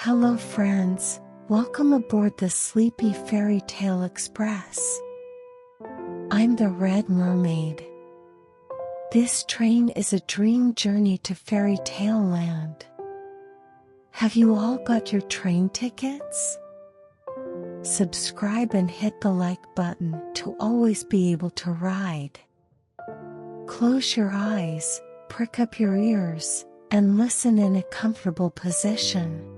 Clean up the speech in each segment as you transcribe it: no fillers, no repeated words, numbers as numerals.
Hello friends, welcome aboard the Sleepy Fairy Tale Express. I'm the Red Mermaid. This train is a dream journey to fairy tale land. Have you all got your train tickets? Subscribe and hit the like button to always be able to ride. Close your eyes, prick up your ears, and listen in a comfortable position.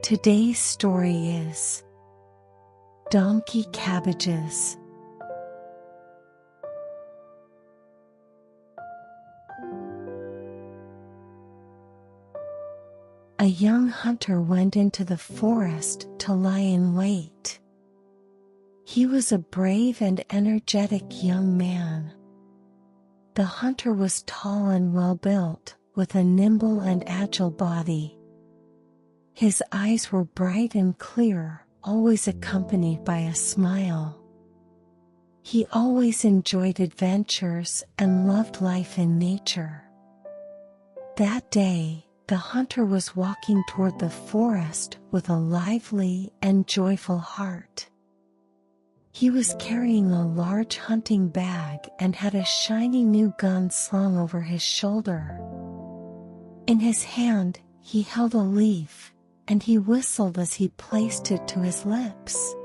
Today's story is Donkey Cabbages. A young hunter went into the forest to lie in wait. He was a brave and energetic young man. The hunter was tall and well-built, with a nimble and agile body. His eyes were bright and clear, always accompanied by a smile. He always enjoyed adventures and loved life in nature. That day, the hunter was walking toward the forest with a lively and joyful heart. He was carrying a large hunting bag and had a shiny new gun slung over his shoulder. In his hand, he held a leaf, and he whistled as he placed it to his lips.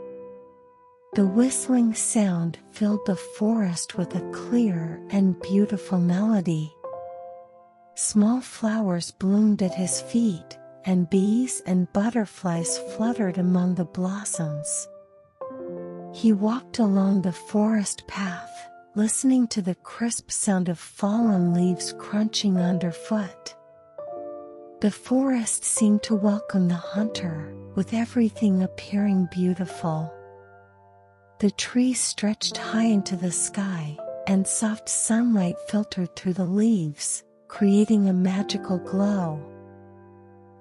The whistling sound filled the forest with a clear and beautiful melody. Small flowers bloomed at his feet, and bees and butterflies fluttered among the blossoms. He walked along the forest path, listening to the crisp sound of fallen leaves crunching underfoot. The forest seemed to welcome the hunter, with everything appearing beautiful. The trees stretched high into the sky, and soft sunlight filtered through the leaves, creating a magical glow.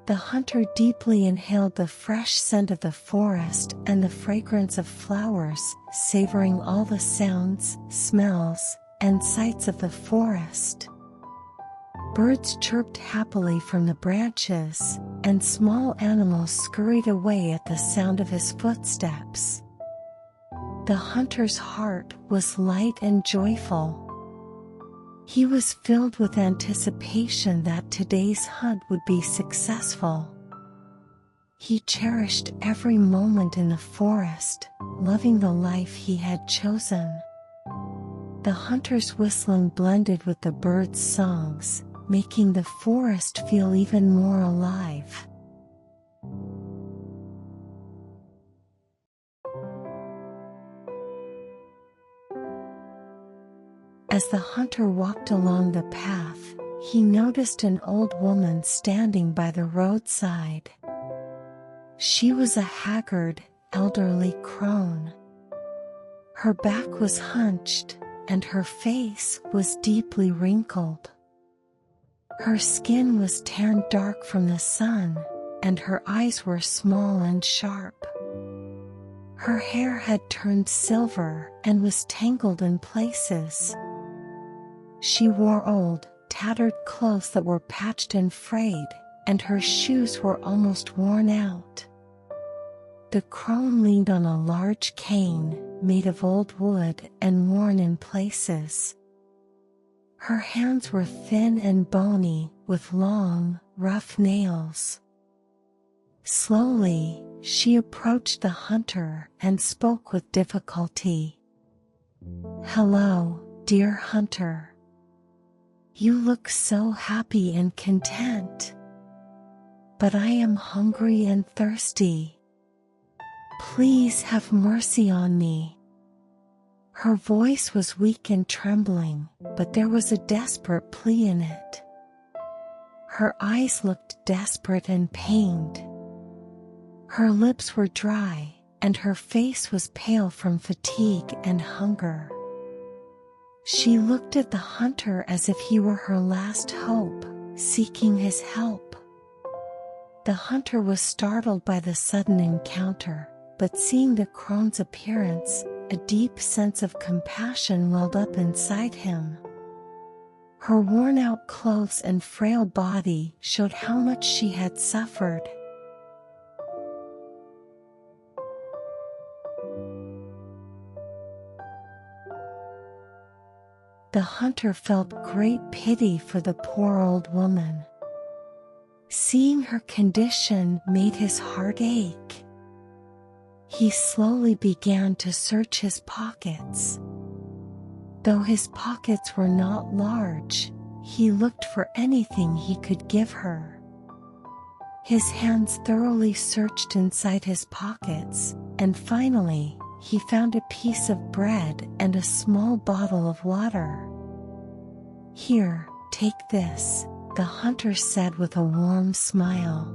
The hunter deeply inhaled the fresh scent of the forest and the fragrance of flowers, savoring all the sounds, smells, and sights of the forest. Birds chirped happily from the branches, and small animals scurried away at the sound of his footsteps. The hunter's heart was light and joyful. He was filled with anticipation that today's hunt would be successful. He cherished every moment in the forest, loving the life he had chosen. The hunter's whistling blended with the birds' songs, making the forest feel even more alive. As the hunter walked along the path, he noticed an old woman standing by the roadside. She was a haggard, elderly crone. Her back was hunched, and her face was deeply wrinkled. Her skin was tanned dark from the sun, and her eyes were small and sharp. Her hair had turned silver and was tangled in places. She wore old, tattered clothes that were patched and frayed, and her shoes were almost worn out. The crone leaned on a large cane, made of old wood and worn in places. Her hands were thin and bony, with long, rough nails. Slowly, she approached the hunter and spoke with difficulty. "Hello, dear hunter. You look so happy and content. But I am hungry and thirsty. Please have mercy on me." Her voice was weak and trembling, but there was a desperate plea in it. Her eyes looked desperate and pained. Her lips were dry, and her face was pale from fatigue and hunger. She looked at the hunter as if he were her last hope, seeking his help. The hunter was startled by the sudden encounter, but seeing the crone's appearance, a deep sense of compassion welled up inside him. Her worn-out clothes and frail body showed how much she had suffered. The hunter felt great pity for the poor old woman. Seeing her condition made his heart ache. He slowly began to search his pockets. Though his pockets were not large, he looked for anything he could give her. His hands thoroughly searched inside his pockets, and finally, he found a piece of bread and a small bottle of water. "Here, take this," the hunter said with a warm smile.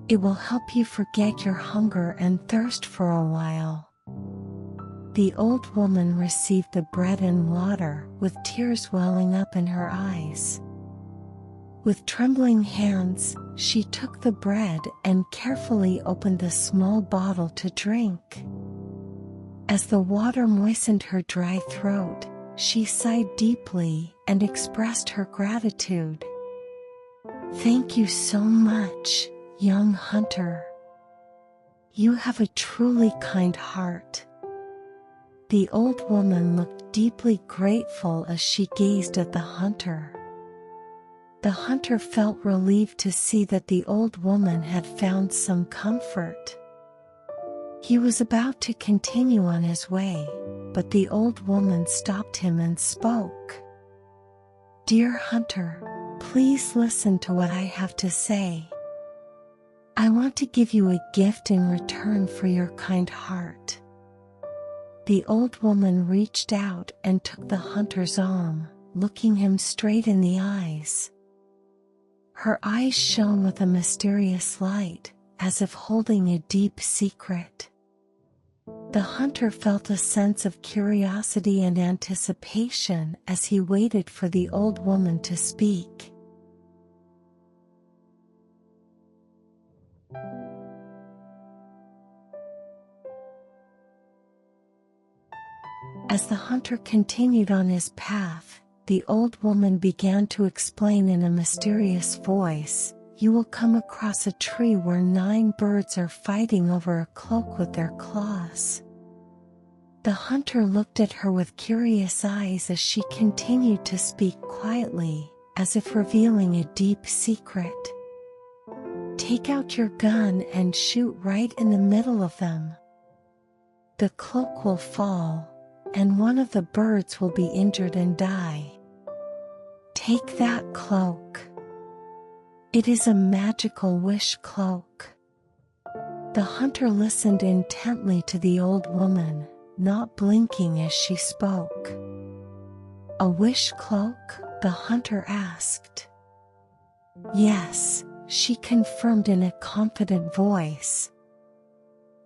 "It will help you forget your hunger and thirst for a while." The old woman received the bread and water with tears welling up in her eyes. With trembling hands, she took the bread and carefully opened the small bottle to drink. As the water moistened her dry throat, she sighed deeply and expressed her gratitude. "Thank you so much, young hunter. You have a truly kind heart." The old woman looked deeply grateful as she gazed at the hunter. The hunter felt relieved to see that the old woman had found some comfort. He was about to continue on his way, but the old woman stopped him and spoke. "Dear hunter, please listen to what I have to say. I want to give you a gift in return for your kind heart." The old woman reached out and took the hunter's arm, looking him straight in the eyes. Her eyes shone with a mysterious light, as if holding a deep secret. The hunter felt a sense of curiosity and anticipation as he waited for the old woman to speak. As the hunter continued on his path, the old woman began to explain in a mysterious voice, "You will come across a tree where 9 birds are fighting over a cloak with their claws." The hunter looked at her with curious eyes as she continued to speak quietly, as if revealing a deep secret. "Take out your gun and shoot right in the middle of them. The cloak will fall, and one of the birds will be injured and die. Take that cloak. It is a magical wish cloak." The hunter listened intently to the old woman, not blinking as she spoke. "A wish cloak?" the hunter asked. "Yes," she confirmed in a confident voice.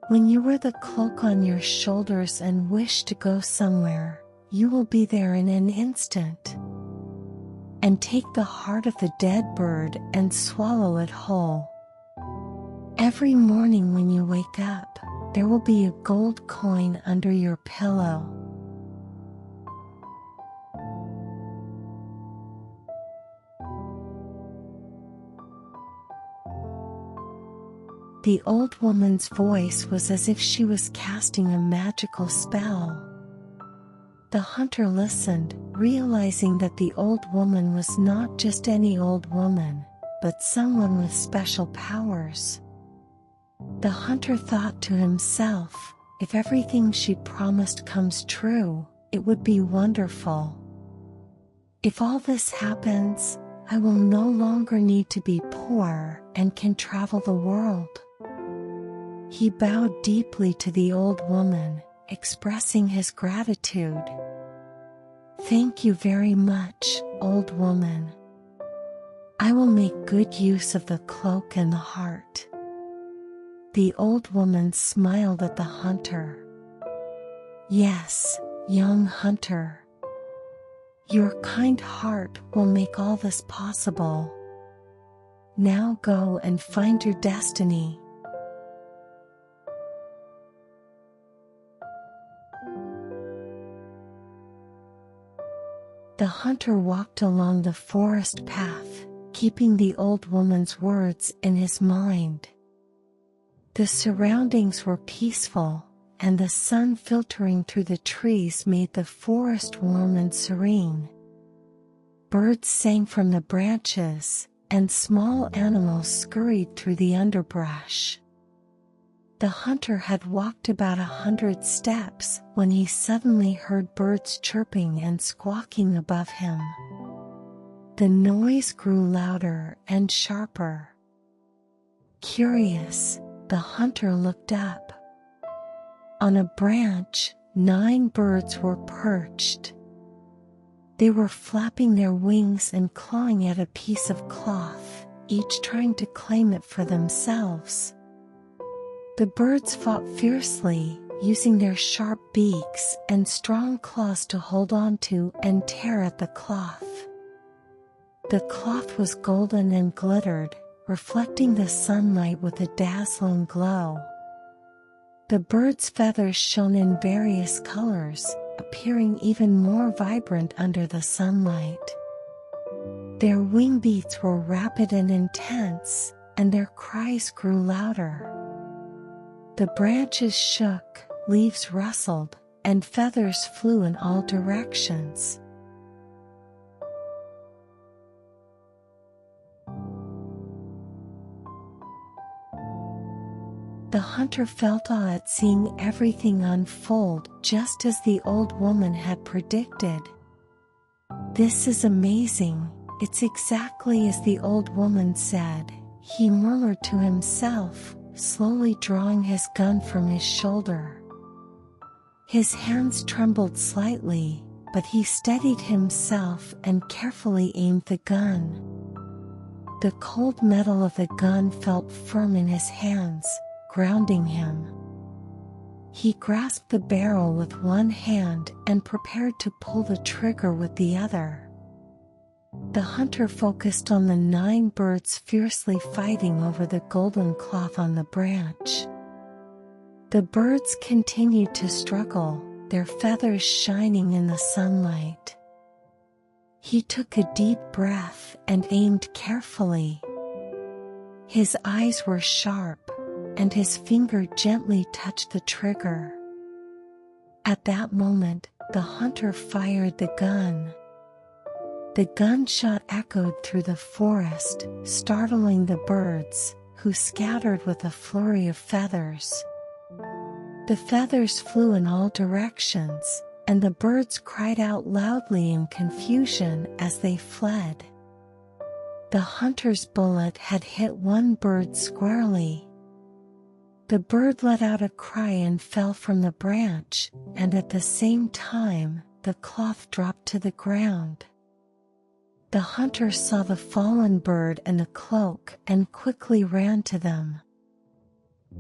"When you wear the cloak on your shoulders and wish to go somewhere, you will be there in an instant. And take the heart of the dead bird and swallow it whole. Every morning when you wake up, there will be a gold coin under your pillow." The old woman's voice was as if she was casting a magical spell. The hunter listened, realizing that the old woman was not just any old woman, but someone with special powers. The hunter thought to himself, if everything she promised comes true, it would be wonderful. If all this happens, I will no longer need to be poor and can travel the world. He bowed deeply to the old woman, expressing his gratitude. "Thank you very much, old woman. I will make good use of the cloak and the heart." The old woman smiled at the hunter. "Yes, young hunter. Your kind heart will make all this possible. Now go and find your destiny." The hunter walked along the forest path, keeping the old woman's words in his mind. The surroundings were peaceful, and the sun filtering through the trees made the forest warm and serene. Birds sang from the branches, and small animals scurried through the underbrush. The hunter had walked about 100 steps when he suddenly heard birds chirping and squawking above him. The noise grew louder and sharper. Curious, the hunter looked up. On a branch, 9 birds were perched. They were flapping their wings and clawing at a piece of cloth, each trying to claim it for themselves. The birds fought fiercely, using their sharp beaks and strong claws to hold on to and tear at the cloth. The cloth was golden and glittered, reflecting the sunlight with a dazzling glow. The birds' feathers shone in various colors, appearing even more vibrant under the sunlight. Their wing beats were rapid and intense, and their cries grew louder. The branches shook, leaves rustled, and feathers flew in all directions. The hunter felt awe at seeing everything unfold just as the old woman had predicted. "This is amazing, it's exactly as the old woman said," he murmured to himself, slowly drawing his gun from his shoulder. His hands trembled slightly, but he steadied himself and carefully aimed the gun. The cold metal of the gun felt firm in his hands, grounding him. He grasped the barrel with one hand and prepared to pull the trigger with the other. The hunter focused on the 9 birds fiercely fighting over the golden cloth on the branch. The birds continued to struggle, their feathers shining in the sunlight. He took a deep breath and aimed carefully. His eyes were sharp, and his finger gently touched the trigger. At that moment, the hunter fired the gun. The gunshot echoed through the forest, startling the birds, who scattered with a flurry of feathers. The feathers flew in all directions, and the birds cried out loudly in confusion as they fled. The hunter's bullet had hit one bird squarely. The bird let out a cry and fell from the branch, and at the same time, the cloth dropped to the ground. The hunter saw the fallen bird and the cloak and quickly ran to them.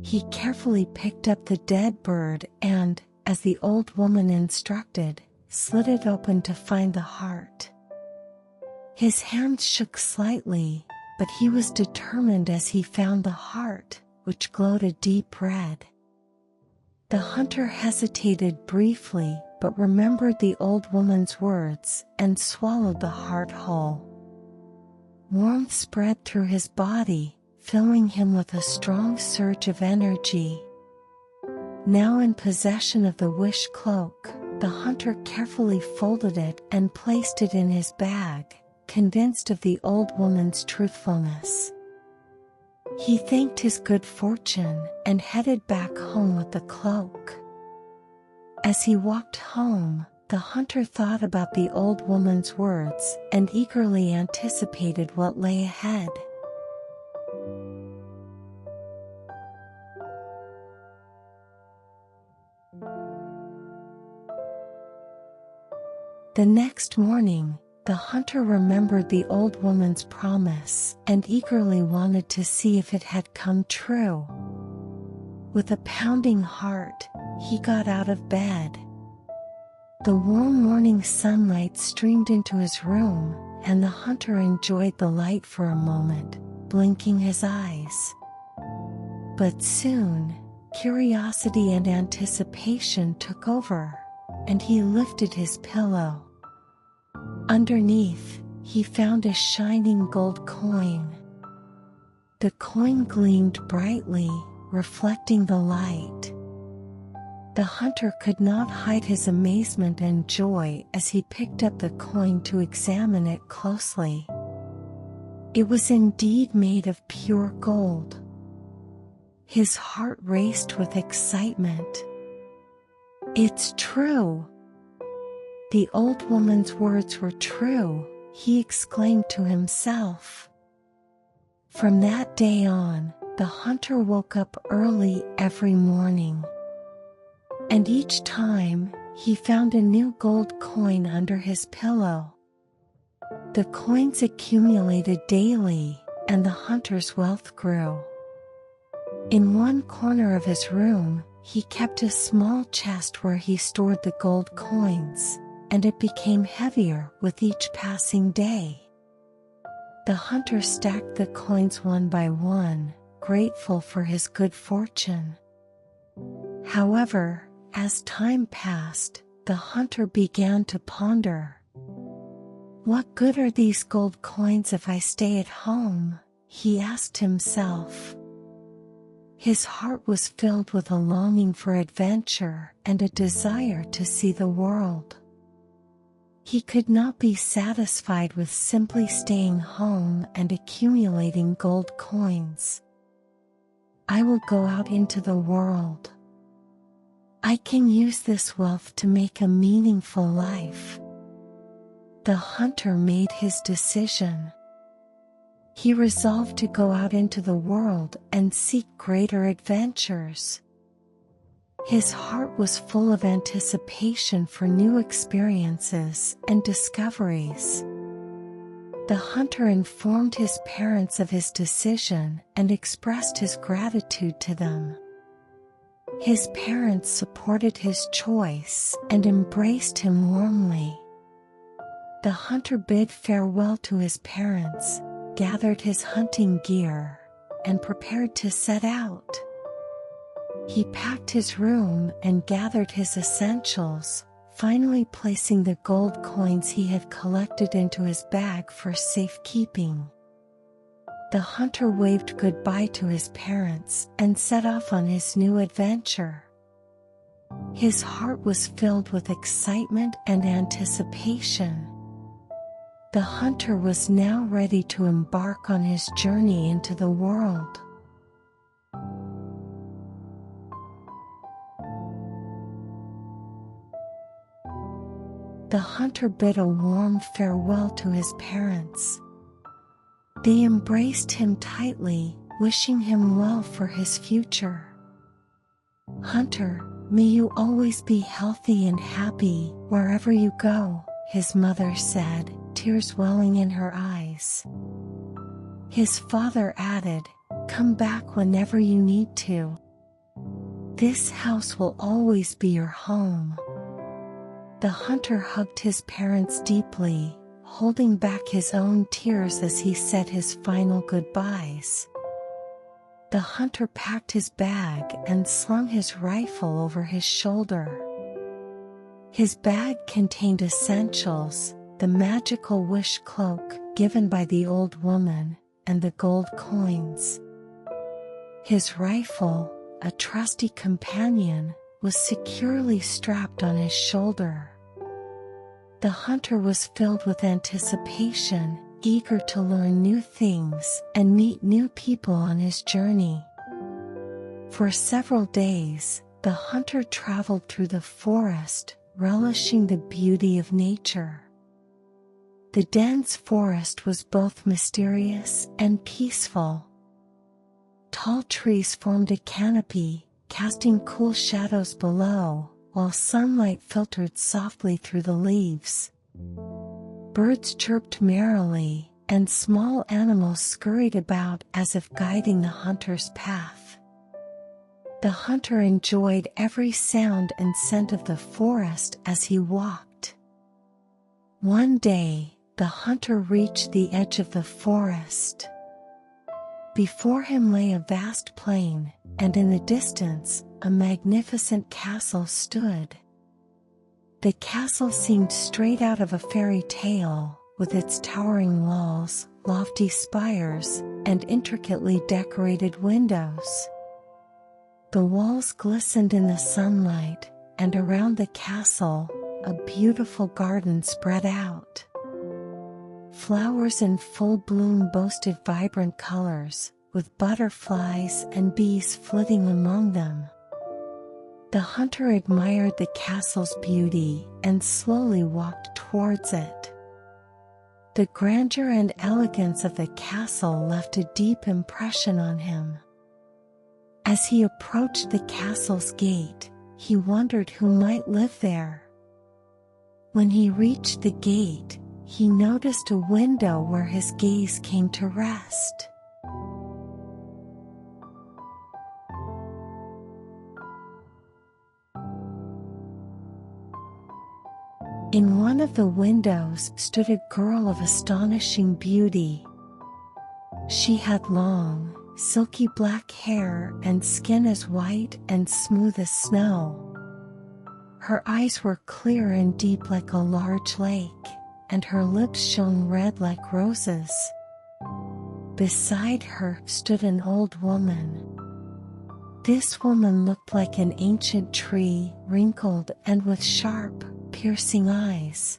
He carefully picked up the dead bird and, as the old woman instructed, slit it open to find the heart. His hands shook slightly, but he was determined as he found the heart, which glowed a deep red. The hunter hesitated briefly, but remembered the old woman's words and swallowed the heart whole. Warmth spread through his body, filling him with a strong surge of energy. Now in possession of the wish cloak, the hunter carefully folded it and placed it in his bag, convinced of the old woman's truthfulness. He thanked his good fortune and headed back home with the cloak. As he walked home, the hunter thought about the old woman's words and eagerly anticipated what lay ahead. The next morning, the hunter remembered the old woman's promise and eagerly wanted to see if it had come true. With a pounding heart, he got out of bed. The warm morning sunlight streamed into his room, and the hunter enjoyed the light for a moment, blinking his eyes. But soon, curiosity and anticipation took over, and he lifted his pillow. Underneath, he found a shining gold coin. The coin gleamed brightly, reflecting the light. The hunter could not hide his amazement and joy as he picked up the coin to examine it closely. It was indeed made of pure gold. His heart raced with excitement. "It's true! The old woman's words were true," he exclaimed to himself. From that day on, the hunter woke up early every morning. And each time, he found a new gold coin under his pillow. The coins accumulated daily, and the hunter's wealth grew. In one corner of his room, he kept a small chest where he stored the gold coins, and it became heavier with each passing day. The hunter stacked the coins one by one, grateful for his good fortune. However, as time passed, the hunter began to ponder. "What good are these gold coins if I stay at home?" he asked himself. His heart was filled with a longing for adventure and a desire to see the world. He could not be satisfied with simply staying home and accumulating gold coins. "I will go out into the world. I can use this wealth to make a meaningful life." The hunter made his decision. He resolved to go out into the world and seek greater adventures. His heart was full of anticipation for new experiences and discoveries. The hunter informed his parents of his decision and expressed his gratitude to them. His parents supported his choice and embraced him warmly. The hunter bid farewell to his parents, gathered his hunting gear, and prepared to set out. He packed his room and gathered his essentials, finally placing the gold coins he had collected into his bag for safekeeping. The hunter waved goodbye to his parents and set off on his new adventure. His heart was filled with excitement and anticipation. The hunter was now ready to embark on his journey into the world. The hunter bid a warm farewell to his parents. They embraced him tightly, wishing him well for his future. "Hunter, may you always be healthy and happy wherever you go," his mother said, tears welling in her eyes. His father added, "Come back whenever you need to. This house will always be your home." The hunter hugged his parents deeply, holding back his own tears as he said his final goodbyes. The hunter packed his bag and slung his rifle over his shoulder. His bag contained essentials, the magical wish cloak given by the old woman, and the gold coins. His rifle, a trusty companion, was securely strapped on his shoulder. The hunter was filled with anticipation, eager to learn new things and meet new people on his journey. For several days, the hunter traveled through the forest, relishing the beauty of nature. The dense forest was both mysterious and peaceful. Tall trees formed a canopy, casting cool shadows below, while sunlight filtered softly through the leaves. Birds chirped merrily, and small animals scurried about as if guiding the hunter's path. The hunter enjoyed every sound and scent of the forest as he walked. One day, the hunter reached the edge of the forest. Before him lay a vast plain, and in the distance, a magnificent castle stood. The castle seemed straight out of a fairy tale, with its towering walls, lofty spires, and intricately decorated windows. The walls glistened in the sunlight, and around the castle, a beautiful garden spread out. Flowers in full bloom boasted vibrant colors, with butterflies and bees flitting among them. The hunter admired the castle's beauty and slowly walked towards it. The grandeur and elegance of the castle left a deep impression on him. As he approached the castle's gate, he wondered who might live there. When he reached the gate, he noticed a window where his gaze came to rest. In one of the windows stood a girl of astonishing beauty. She had long, silky black hair and skin as white and smooth as snow. Her eyes were clear and deep like a large lake, and her lips shone red like roses. Beside her stood an old woman. This woman looked like an ancient tree, wrinkled and with sharp, piercing eyes.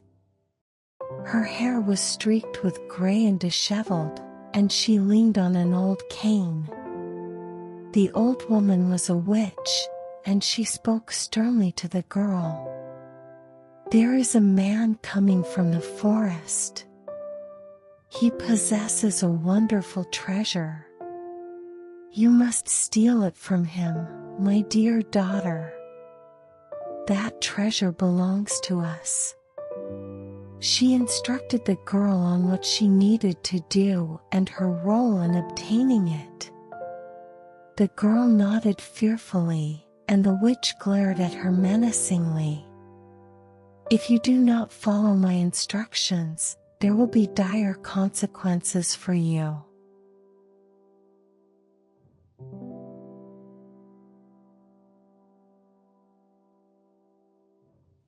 Her hair was streaked with gray and disheveled, and she leaned on an old cane. The old woman was a witch, and she spoke sternly to the girl. "There is a man coming from the forest. He possesses a wonderful treasure. You must steal it from him, my dear daughter. That treasure belongs to us." She instructed the girl on what she needed to do and her role in obtaining it. The girl nodded fearfully, and the witch glared at her menacingly. "If you do not follow my instructions, there will be dire consequences for you."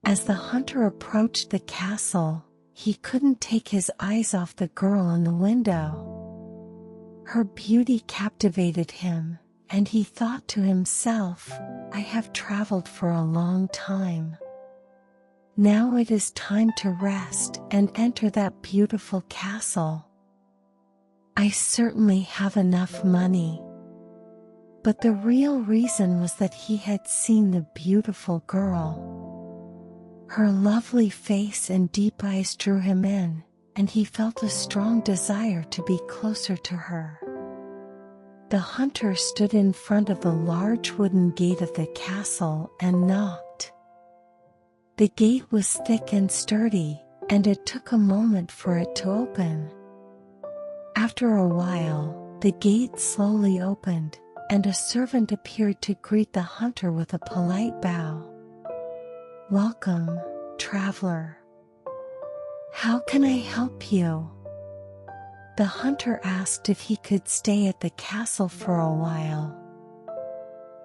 As the hunter approached the castle, he couldn't take his eyes off the girl in the window. Her beauty captivated him, and he thought to himself, "I have traveled for a long time. Now it is time to rest and enter that beautiful castle. I certainly have enough money." But the real reason was that he had seen the beautiful girl. Her lovely face and deep eyes drew him in, and he felt a strong desire to be closer to her. The hunter stood in front of the large wooden gate of the castle and knocked. The gate was thick and sturdy, and it took a moment for it to open. After a while, the gate slowly opened, and a servant appeared to greet the hunter with a polite bow. "Welcome, traveler. How can I help you?" The hunter asked if he could stay at the castle for a while.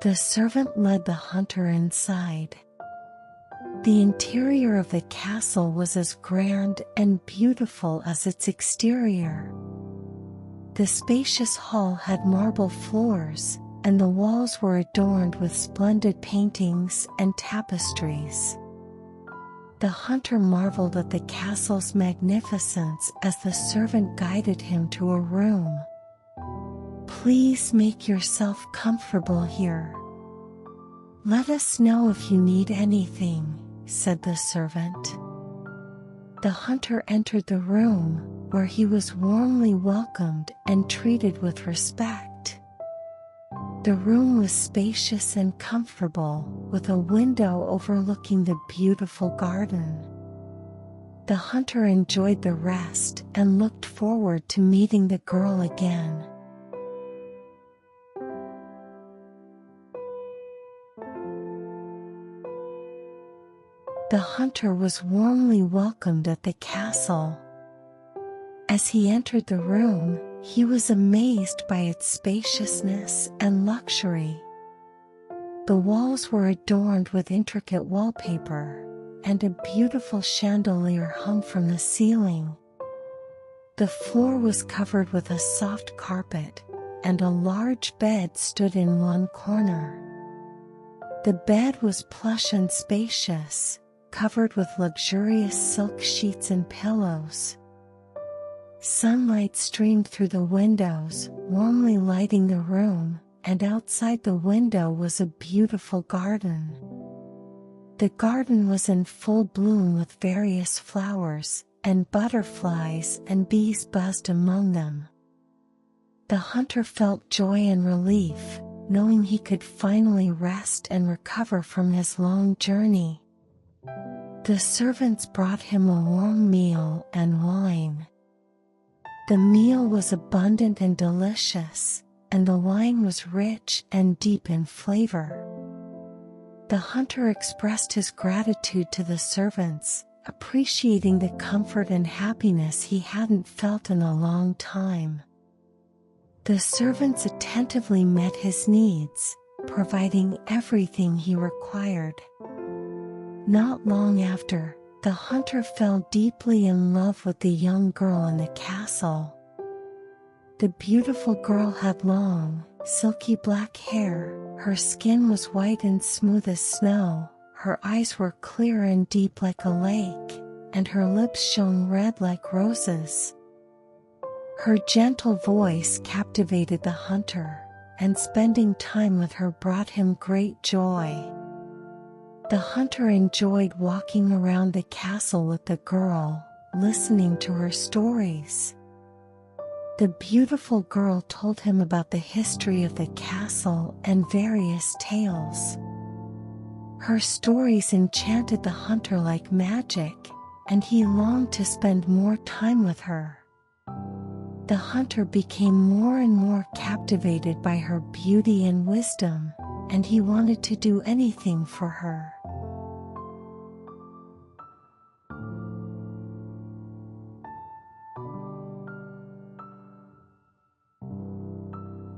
The servant led the hunter inside. The interior of the castle was as grand and beautiful as its exterior. The spacious hall had marble floors, and the walls were adorned with splendid paintings and tapestries. The hunter marveled at the castle's magnificence as the servant guided him to a room. "Please make yourself comfortable here. Let us know if you need anything," said the servant. The hunter entered the room, where he was warmly welcomed and treated with respect. The room was spacious and comfortable, with a window overlooking the beautiful garden. The hunter enjoyed the rest and looked forward to meeting the girl again. The hunter was warmly welcomed at the castle. As he entered the room, he was amazed by its spaciousness and luxury. The walls were adorned with intricate wallpaper, and a beautiful chandelier hung from the ceiling. The floor was covered with a soft carpet, and a large bed stood in one corner. The bed was plush and spacious, covered with luxurious silk sheets and pillows. Sunlight streamed through the windows, warmly lighting the room, and outside the window was a beautiful garden. The garden was in full bloom with various flowers, and butterflies and bees buzzed among them. The hunter felt joy and relief, knowing he could finally rest and recover from his long journey. The servants brought him a warm meal and wine. The meal was abundant and delicious, and the wine was rich and deep in flavor. The hunter expressed his gratitude to the servants, appreciating the comfort and happiness he hadn't felt in a long time. The servants attentively met his needs, providing everything he required. Not long after, the hunter fell deeply in love with the young girl in the castle. The beautiful girl had long, silky black hair, her skin was white and smooth as snow, her eyes were clear and deep like a lake, and her lips shone red like roses. Her gentle voice captivated the hunter, and spending time with her brought him great joy. The hunter enjoyed walking around the castle with the girl, listening to her stories. The beautiful girl told him about the history of the castle and various tales. Her stories enchanted the hunter like magic, and he longed to spend more time with her. The hunter became more and more captivated by her beauty and wisdom, and he wanted to do anything for her.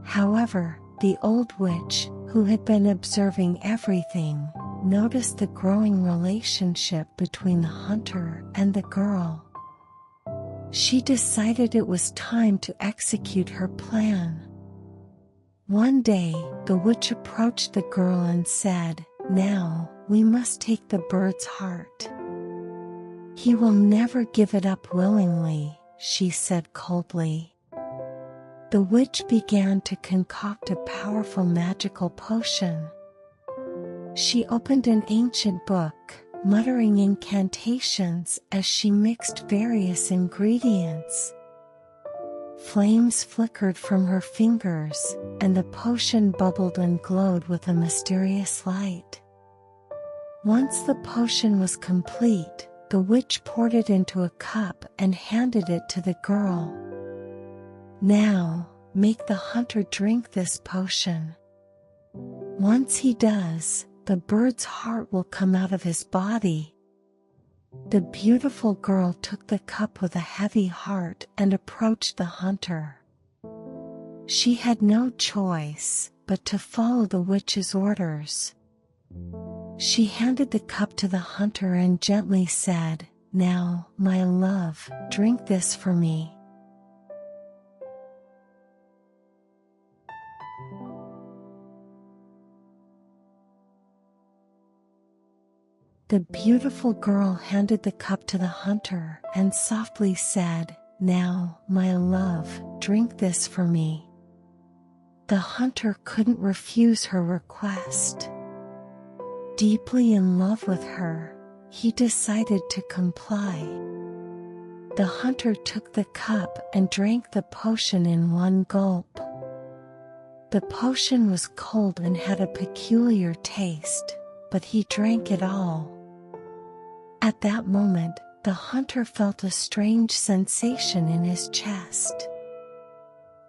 However, the old witch, who had been observing everything, noticed the growing relationship between the hunter and the girl. She decided it was time to execute her plan. One day, the witch approached the girl and said, "Now, we must take the bird's heart." "He will never give it up willingly," she said coldly. The witch began to concoct a powerful magical potion. She opened an ancient book, muttering incantations as she mixed various ingredients. Flames flickered from her fingers, and the potion bubbled and glowed with a mysterious light. Once the potion was complete, the witch poured it into a cup and handed it to the girl. "Now, make the hunter drink this potion. Once he does, the bird's heart will come out of his body." The beautiful girl took the cup with a heavy heart and approached the hunter. She had no choice but to follow the witch's orders. She handed the cup to the hunter and gently said, "Now, my love, drink this for me." The beautiful girl handed the cup to the hunter and softly said, "Now, my love, drink this for me." The hunter couldn't refuse her request. Deeply in love with her, he decided to comply. The hunter took the cup and drank the potion in one gulp. The potion was cold and had a peculiar taste, but he drank it all. At that moment, the hunter felt a strange sensation in his chest.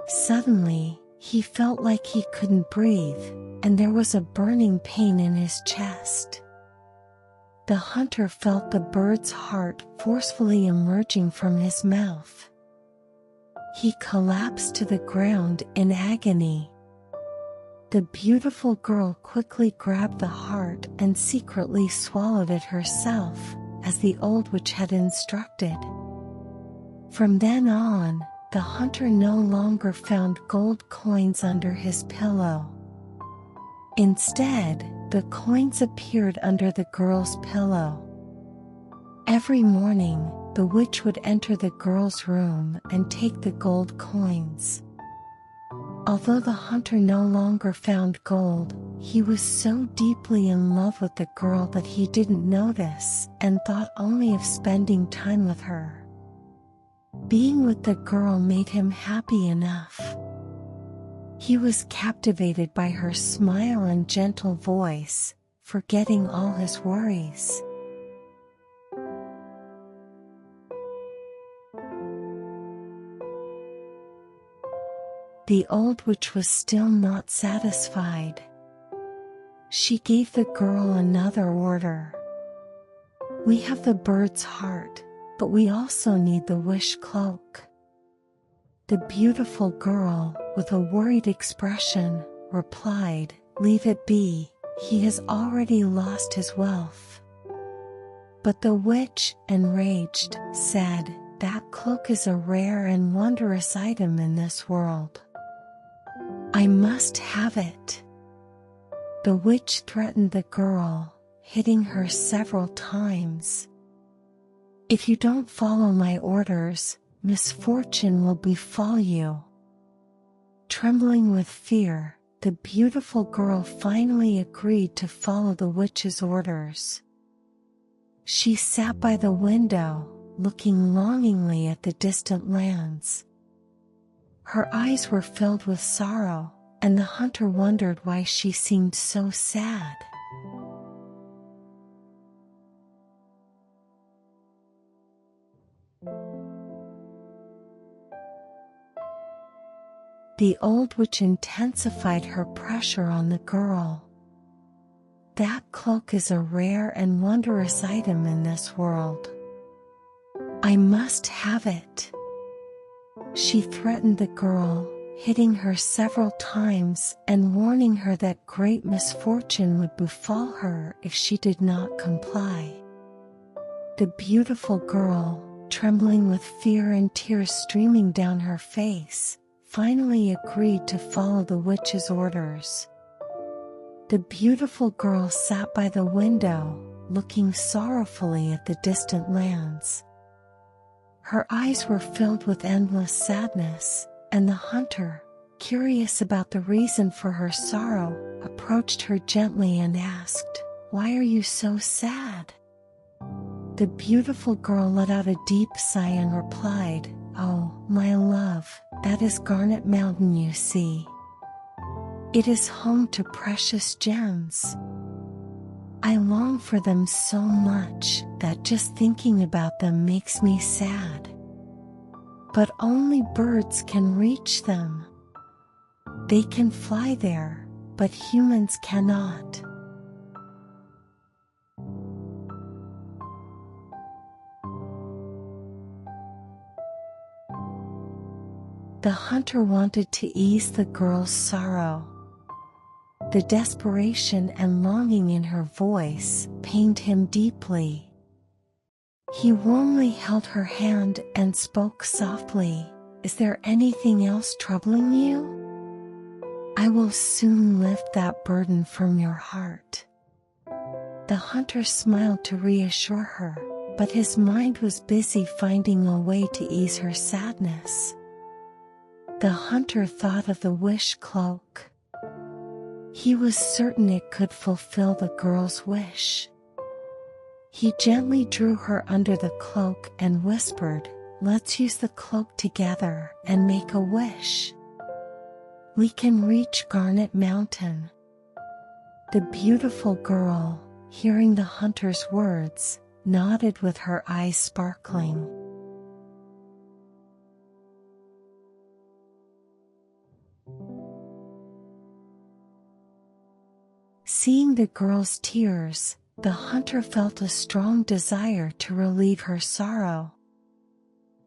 Suddenly, he felt like he couldn't breathe, and there was a burning pain in his chest. The hunter felt the bird's heart forcefully emerging from his mouth. He collapsed to the ground in agony. The beautiful girl quickly grabbed the heart and secretly swallowed it herself, as the old witch had instructed. From then on, the hunter no longer found gold coins under his pillow. Instead, The coins appeared under the girl's pillow. Every morning, the witch would enter the girl's room and take the gold coins. Although the hunter no longer found gold, he was so deeply in love with the girl that he didn't notice and thought only of spending time with her. Being with the girl made him happy enough. He was captivated by her smile and gentle voice, forgetting all his worries. The old witch was still not satisfied. She gave the girl another order. "We have the bird's heart, but we also need the wish cloak." The beautiful girl, with a worried expression, replied, "Leave it be, he has already lost his wealth." But the witch, enraged, said, "That cloak is a rare and wondrous item in this world. I must have it." The witch threatened the girl, hitting her several times. "If you don't follow my orders, misfortune will befall you." Trembling with fear, the beautiful girl finally agreed to follow the witch's orders. She sat by the window, looking longingly at the distant lands. Her eyes were filled with sorrow, and the hunter wondered why she seemed so sad. The old witch intensified her pressure on the girl. "That cloak is a rare and wondrous item in this world. I must have it." She threatened the girl, hitting her several times and warning her that great misfortune would befall her if she did not comply. The beautiful girl, trembling with fear and tears streaming down her face, finally agreed to follow the witch's orders. The beautiful girl sat by the window, looking sorrowfully at the distant lands. Her eyes were filled with endless sadness, and the hunter, curious about the reason for her sorrow, approached her gently and asked, "Why are you so sad?" The beautiful girl let out a deep sigh and replied, "Oh, my love, that is Garnet Mountain you see. It is home to precious gems. I long for them so much that just thinking about them makes me sad. But only birds can reach them. They can fly there, but humans cannot." The hunter wanted to ease the girl's sorrow. The desperation and longing in her voice pained him deeply. He warmly held her hand and spoke softly, "Is there anything else troubling you? I will soon lift that burden from your heart." The hunter smiled to reassure her, but his mind was busy finding a way to ease her sadness. The hunter thought of the wish cloak. He was certain it could fulfill the girl's wish. He gently drew her under the cloak and whispered, "Let's use the cloak together and make a wish. We can reach Garnet Mountain." The beautiful girl, hearing the hunter's words, nodded with her eyes sparkling. Seeing the girl's tears, the hunter felt a strong desire to relieve her sorrow.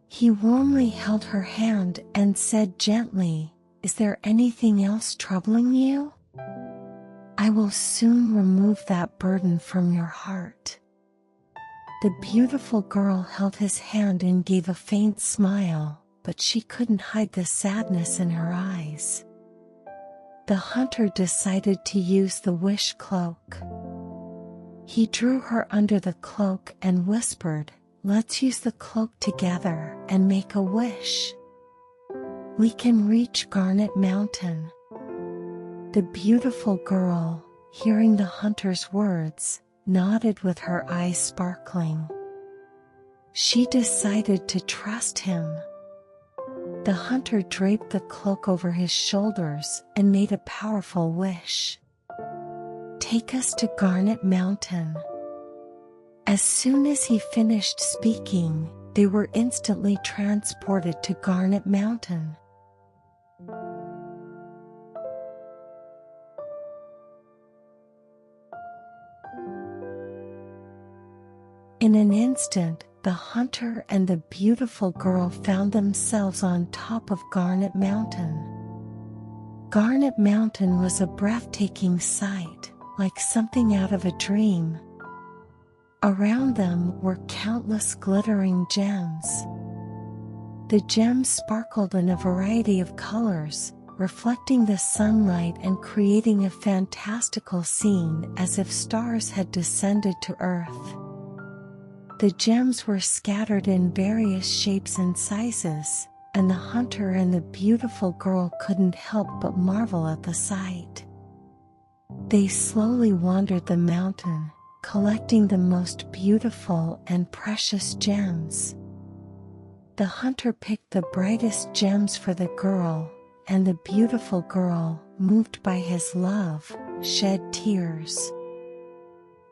He warmly held her hand and said gently, "Is there anything else troubling you? I will soon remove that burden from your heart." The beautiful girl held his hand and gave a faint smile, but she couldn't hide the sadness in her eyes. the hunter decided to use the wish cloak. He drew her under the cloak and whispered, "Let's use the cloak together and make a wish. We can reach Garnet Mountain." The beautiful girl, hearing the hunter's words, nodded with her eyes sparkling. She decided to trust him. The hunter draped the cloak over his shoulders and made a powerful wish. "Take us to Garnet Mountain." As soon as he finished speaking, they were instantly transported to Garnet Mountain. In an instant, the hunter and the beautiful girl found themselves on top of Garnet Mountain. Garnet Mountain was a breathtaking sight, like something out of a dream. Around them were countless glittering gems. The gems sparkled in a variety of colors, reflecting the sunlight and creating a fantastical scene as if stars had descended to Earth. The gems were scattered in various shapes and sizes, and the hunter and the beautiful girl couldn't help but marvel at the sight. They slowly wandered the mountain, collecting the most beautiful and precious gems. The hunter picked the brightest gems for the girl, and the beautiful girl, moved by his love, shed tears.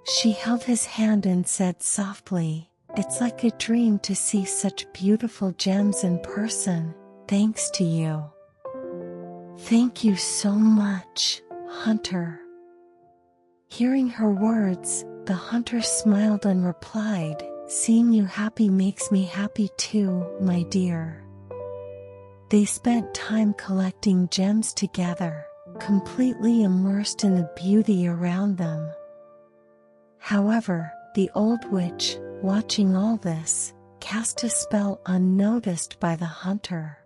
She held his hand and said softly, "It's like a dream to see such beautiful gems in person. Thanks to you." "Thank you so much, hunter." Hearing her words, the hunter smiled and replied, "Seeing you happy makes me happy too, my dear." They spent time collecting gems together, completely immersed in the beauty around them. However, the old witch, watching all this, cast a spell unnoticed by the hunter.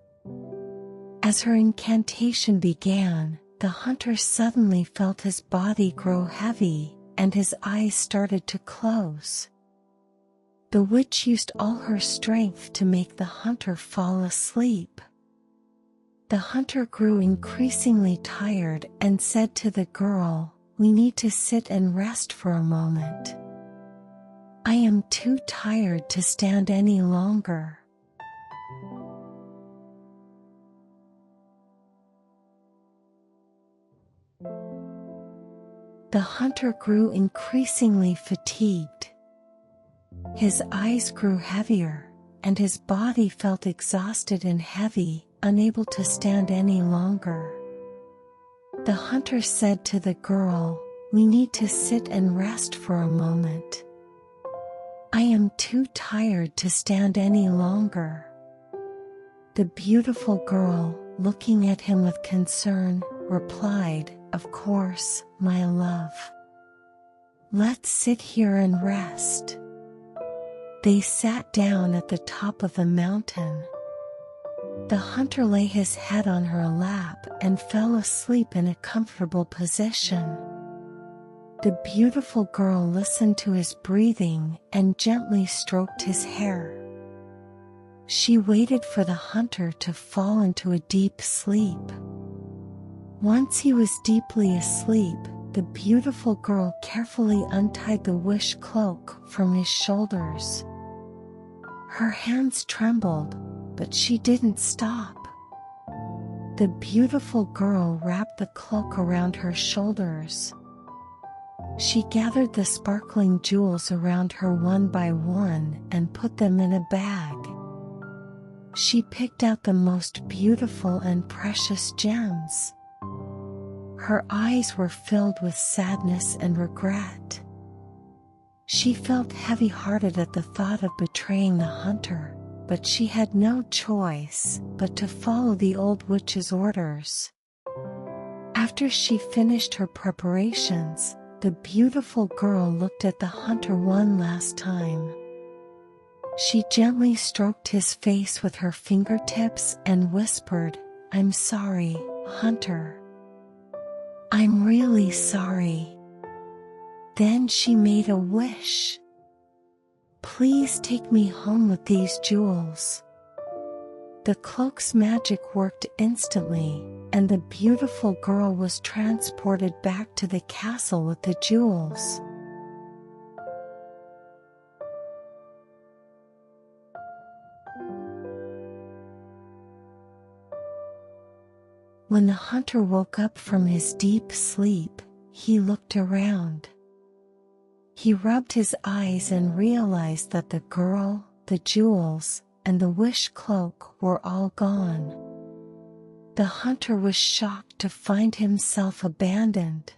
As her incantation began, the hunter suddenly felt his body grow heavy, and his eyes started to close. The witch used all her strength to make the hunter fall asleep. The hunter grew increasingly tired and said to the girl, "We need to sit and rest for a moment. I am too tired to stand any longer." The hunter grew increasingly fatigued. His eyes grew heavier, and his body felt exhausted and heavy, unable to stand any longer. The hunter said to the girl, "We need to sit and rest for a moment. I am too tired to stand any longer." The beautiful girl, looking at him with concern, replied, "Of course, my love. Let's sit here and rest." They sat down at the top of the mountain. The hunter lay his head on her lap and fell asleep in a comfortable position. The beautiful girl listened to his breathing and gently stroked his hair. She waited for the hunter to fall into a deep sleep. Once he was deeply asleep, the beautiful girl carefully untied the wish cloak from his shoulders. Her hands trembled, but she didn't stop. The beautiful girl wrapped the cloak around her shoulders. She gathered the sparkling jewels around her one by one and put them in a bag. She picked out the most beautiful and precious gems. Her eyes were filled with sadness and regret. She felt heavy-hearted at the thought of betraying the hunter, but she had no choice but to follow the old witch's orders. After she finished her preparations, the beautiful girl looked at the hunter one last time. She gently stroked his face with her fingertips and whispered, "I'm sorry, hunter. I'm really sorry." Then she made a wish. "Please take me home with these jewels." The cloak's magic worked instantly, and the beautiful girl was transported back to the castle with the jewels. When the hunter woke up from his deep sleep, he looked around. He rubbed his eyes and realized that the girl, the jewels, and the wish cloak were all gone. The hunter was shocked to find himself abandoned.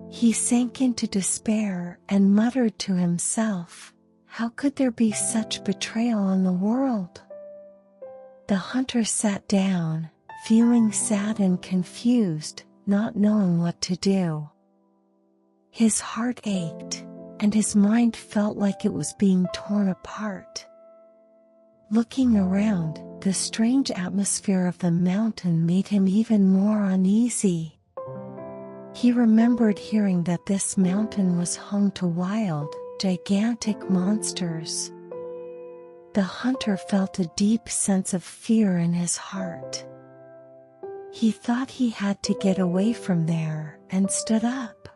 He sank into despair and muttered to himself, "How could there be such betrayal in the world?" The hunter sat down, feeling sad and confused, not knowing what to do. His heart ached, and his mind felt like it was being torn apart. Looking around, the strange atmosphere of the mountain made him even more uneasy. He remembered hearing that this mountain was home to wild, gigantic monsters. The hunter felt a deep sense of fear in his heart. He thought he had to get away from there and stood up.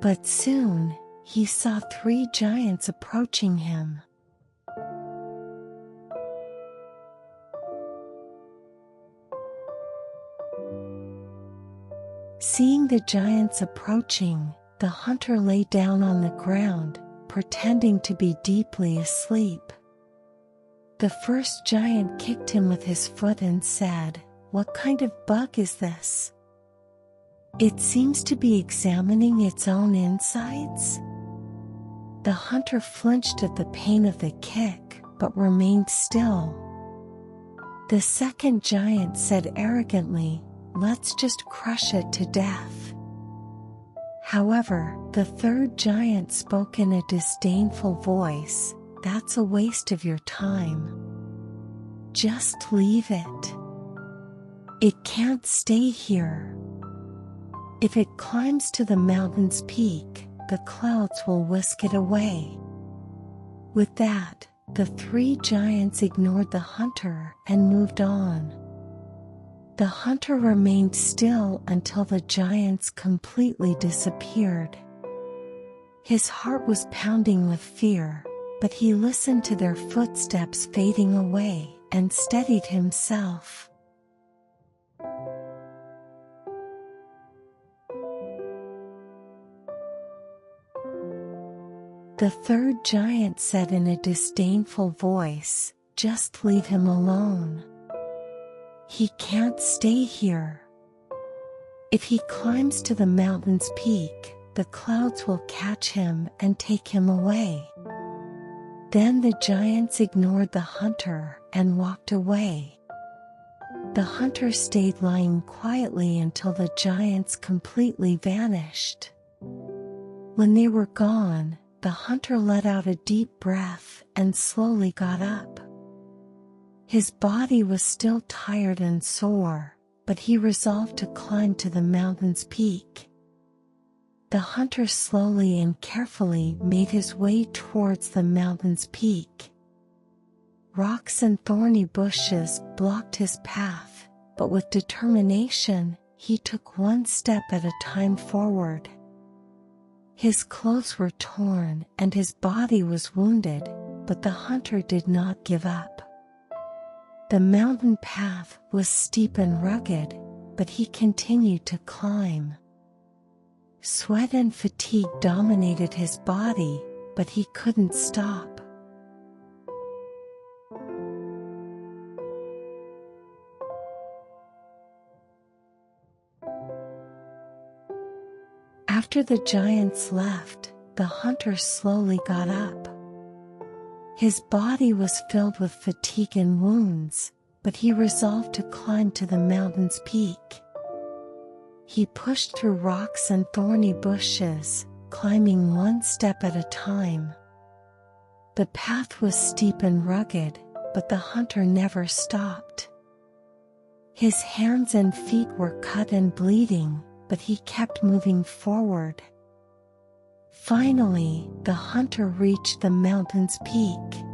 But soon, he saw 3 giants approaching him. Seeing the giants approaching, the hunter lay down on the ground, pretending to be deeply asleep. The first giant kicked him with his foot and said, "What kind of bug is this? It seems to be examining its own insides." The hunter flinched at the pain of the kick, but remained still. The second giant said arrogantly, "Let's just crush it to death." However, the third giant spoke in a disdainful voice, "That's a waste of your time. Just leave it. It can't stay here. If it climbs to the mountain's peak, the clouds will whisk it away." With that, the 3 giants ignored the hunter and moved on. The hunter remained still until the giants completely disappeared. His heart was pounding with fear, but he listened to their footsteps fading away and steadied himself. The third giant said in a disdainful voice, "Just leave him alone. He can't stay here. If he climbs to the mountain's peak, the clouds will catch him and take him away." Then the giants ignored the hunter and walked away. The hunter stayed lying quietly until the giants completely vanished. When they were gone, the hunter let out a deep breath and slowly got up. His body was still tired and sore, but he resolved to climb to the mountain's peak. The hunter slowly and carefully made his way towards the mountain's peak. Rocks and thorny bushes blocked his path, but with determination, he took one step at a time forward. His clothes were torn and his body was wounded, but the hunter did not give up. The mountain path was steep and rugged, but he continued to climb. Sweat and fatigue dominated his body, but he couldn't stop. After the giants left, the hunter slowly got up. His body was filled with fatigue and wounds, but he resolved to climb to the mountain's peak. He pushed through rocks and thorny bushes, climbing one step at a time. The path was steep and rugged, but the hunter never stopped. His hands and feet were cut and bleeding, but he kept moving forward. Finally, the hunter reached the mountain's peak.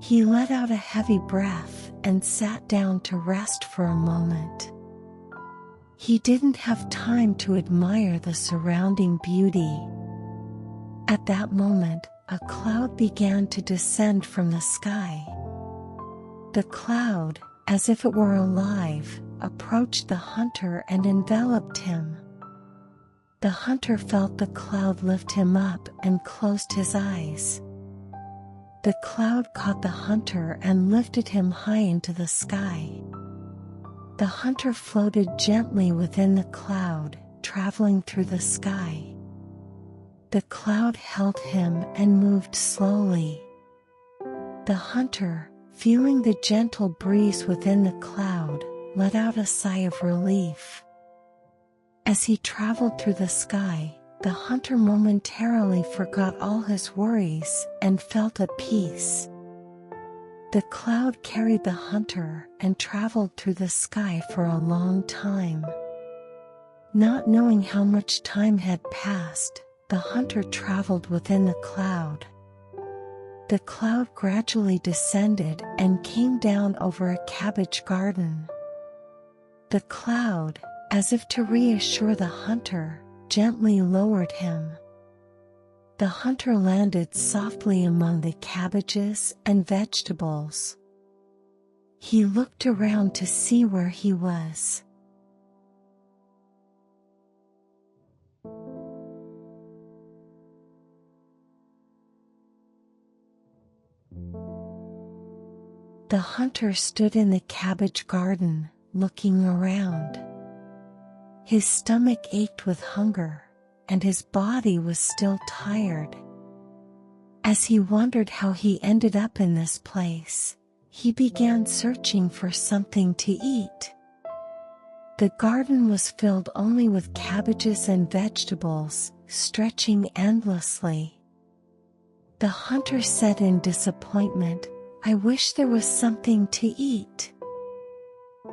He let out a heavy breath and sat down to rest for a moment. He didn't have time to admire the surrounding beauty. At that moment, a cloud began to descend from the sky. The cloud, as if it were alive, approached the hunter and enveloped him. The hunter felt the cloud lift him up and closed his eyes. The cloud caught the hunter and lifted him high into the sky. The hunter floated gently within the cloud, traveling through the sky. The cloud held him and moved slowly. The hunter, feeling the gentle breeze within the cloud, let out a sigh of relief. As he traveled through the sky, the hunter momentarily forgot all his worries and felt at peace. The cloud carried the hunter and traveled through the sky for a long time. Not knowing how much time had passed, the hunter traveled within the cloud. The cloud gradually descended and came down over a cabbage garden. The cloud, as if to reassure the hunter, gently lowered him. The hunter landed softly among the cabbages and vegetables. He looked around to see where he was. The hunter stood in the cabbage garden, looking around. His stomach ached with hunger, and his body was still tired. As he wondered how he ended up in this place, he began searching for something to eat. The garden was filled only with cabbages and vegetables, stretching endlessly. The hunter said in disappointment, "I wish there was something to eat.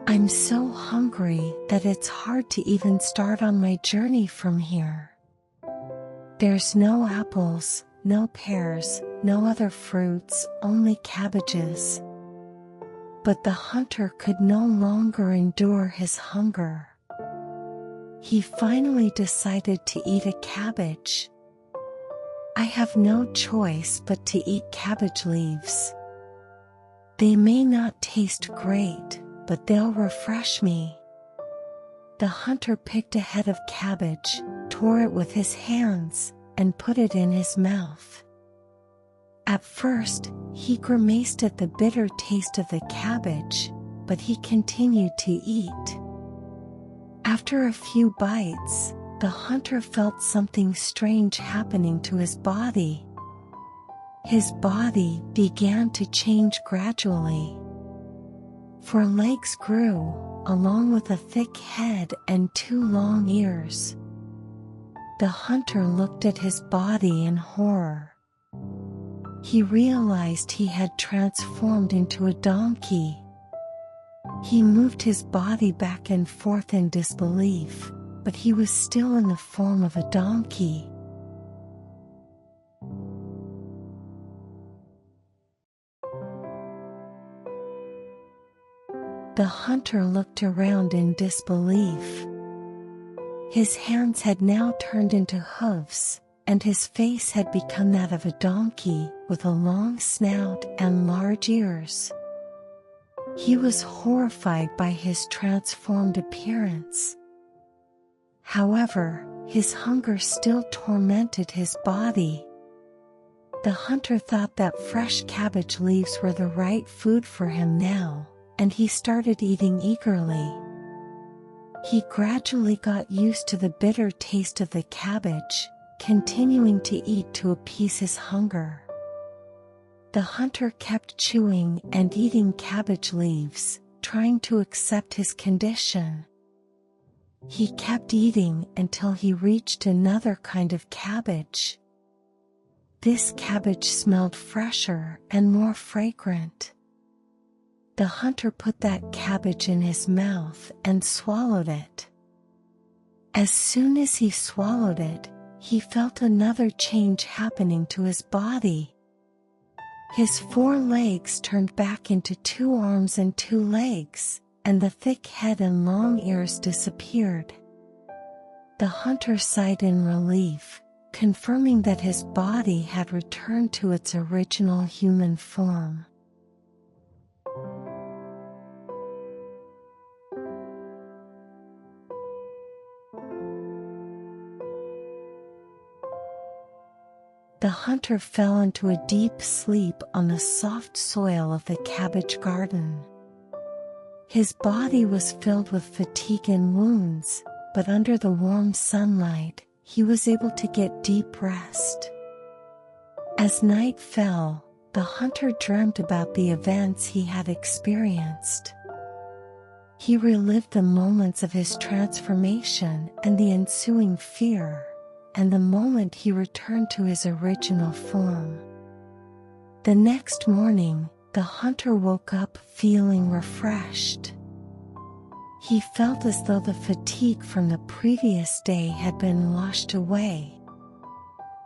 I'm so hungry that it's hard to even start on my journey from here. There's no apples, no pears, no other fruits, only cabbages." But the hunter could no longer endure his hunger. He finally decided to eat a cabbage. "I have no choice but to eat cabbage leaves. They may not taste great, but they'll refresh me." The hunter picked a head of cabbage, tore it with his hands, and put it in his mouth. At first, he grimaced at the bitter taste of the cabbage, but he continued to eat. After a few bites, the hunter felt something strange happening to his body. His body began to change gradually. 4 legs grew, along with a thick head and 2 long ears. The hunter looked at his body in horror. He realized he had transformed into a donkey. He moved his body back and forth in disbelief, but he was still in the form of a donkey. The hunter looked around in disbelief. His hands had now turned into hooves, and his face had become that of a donkey, with a long snout and large ears. He was horrified by his transformed appearance. However, his hunger still tormented his body. The hunter thought that fresh cabbage leaves were the right food for him now, and he started eating eagerly. He gradually got used to the bitter taste of the cabbage, continuing to eat to appease his hunger. The hunter kept chewing and eating cabbage leaves, trying to accept his condition. He kept eating until he reached another kind of cabbage. This cabbage smelled fresher and more fragrant. The hunter put that cabbage in his mouth and swallowed it. As soon as he swallowed it, he felt another change happening to his body. His 4 legs turned back into 2 arms and 2 legs, and the thick head and long ears disappeared. The hunter sighed in relief, confirming that his body had returned to its original human form. The hunter fell into a deep sleep on the soft soil of the cabbage garden. His body was filled with fatigue and wounds, but under the warm sunlight, he was able to get deep rest. As night fell, the hunter dreamt about the events he had experienced. He relived the moments of his transformation and the ensuing fear, and the moment he returned to his original form. The next morning, the hunter woke up feeling refreshed. He felt as though the fatigue from the previous day had been washed away.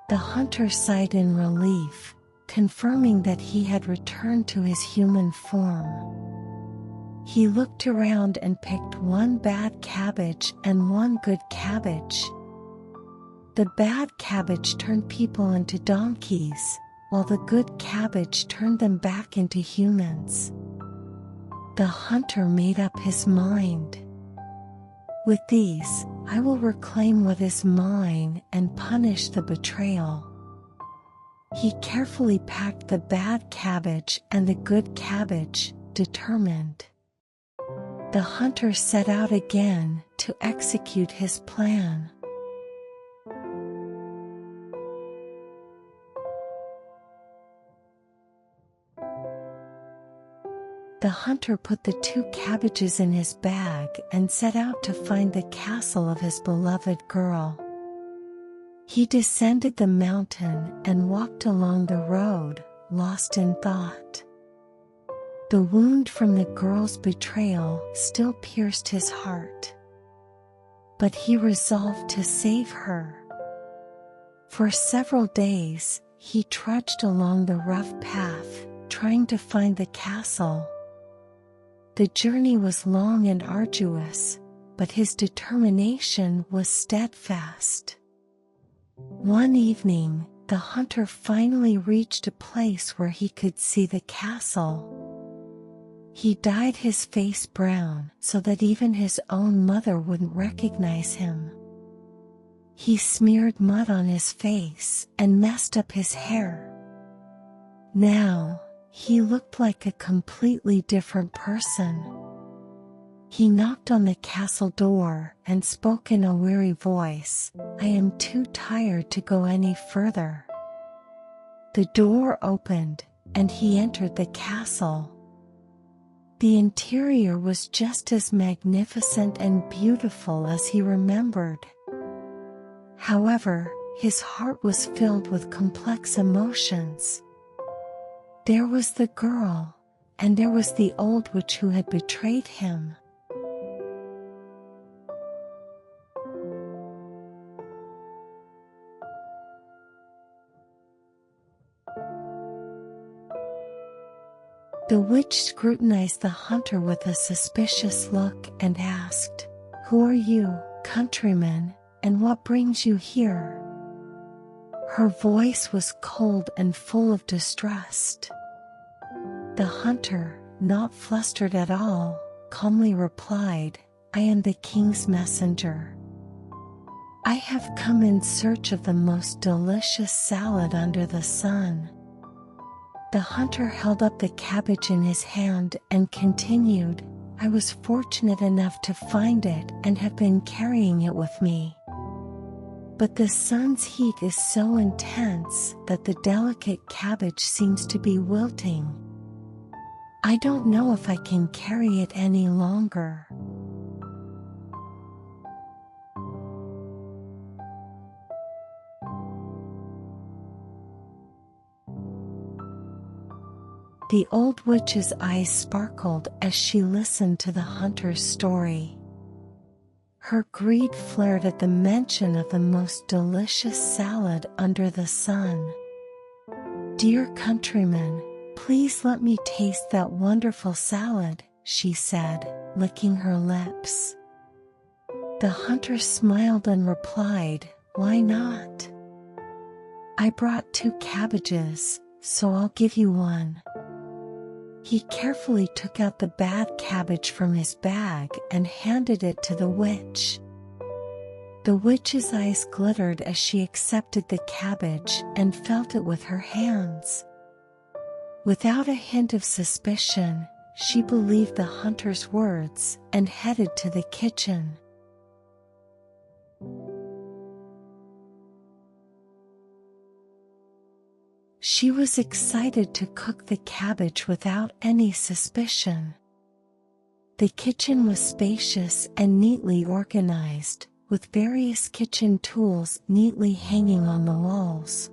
The hunter sighed in relief, confirming that he had returned to his human form. He looked around and picked 1 bad cabbage and 1 good cabbage. The bad cabbage turned people into donkeys, while the good cabbage turned them back into humans. The hunter made up his mind. With these, I will reclaim what is mine and punish the betrayal. He carefully packed the bad cabbage and the good cabbage, determined. The hunter set out again to execute his plan. The hunter put the 2 cabbages in his bag and set out to find the castle of his beloved girl. He descended the mountain and walked along the road, lost in thought. The wound from the girl's betrayal still pierced his heart. But he resolved to save her. For several days, he trudged along the rough path, trying to find the castle. The journey was long and arduous, but his determination was steadfast. One evening, the hunter finally reached a place where he could see the castle. He dyed his face brown so that even his own mother wouldn't recognize him. He smeared mud on his face and messed up his hair. Now, he looked like a completely different person. He knocked on the castle door and spoke in a weary voice, "I am too tired to go any further." The door opened, and he entered the castle. The interior was just as magnificent and beautiful as he remembered. However, his heart was filled with complex emotions. There was the girl, and there was the old witch who had betrayed him. The witch scrutinized the hunter with a suspicious look and asked, "Who are you, countryman, and what brings you here?" Her voice was cold and full of distrust. The hunter, not flustered at all, calmly replied, "I am the king's messenger. I have come in search of the most delicious salad under the sun." The hunter held up the cabbage in his hand and continued, "I was fortunate enough to find it and have been carrying it with me. But the sun's heat is so intense that the delicate cabbage seems to be wilting. I don't know if I can carry it any longer." The old witch's eyes sparkled as she listened to the hunter's story. Her greed flared at the mention of the most delicious salad under the sun. "Dear countryman, please let me taste that wonderful salad," she said, licking her lips. The hunter smiled and replied, "Why not? I brought 2 cabbages, so I'll give you one." He carefully took out the bad cabbage from his bag and handed it to the witch. The witch's eyes glittered as she accepted the cabbage and felt it with her hands. Without a hint of suspicion, she believed the hunter's words and headed to the kitchen. She was excited to cook the cabbage without any suspicion. The kitchen was spacious and neatly organized, with various kitchen tools neatly hanging on the walls.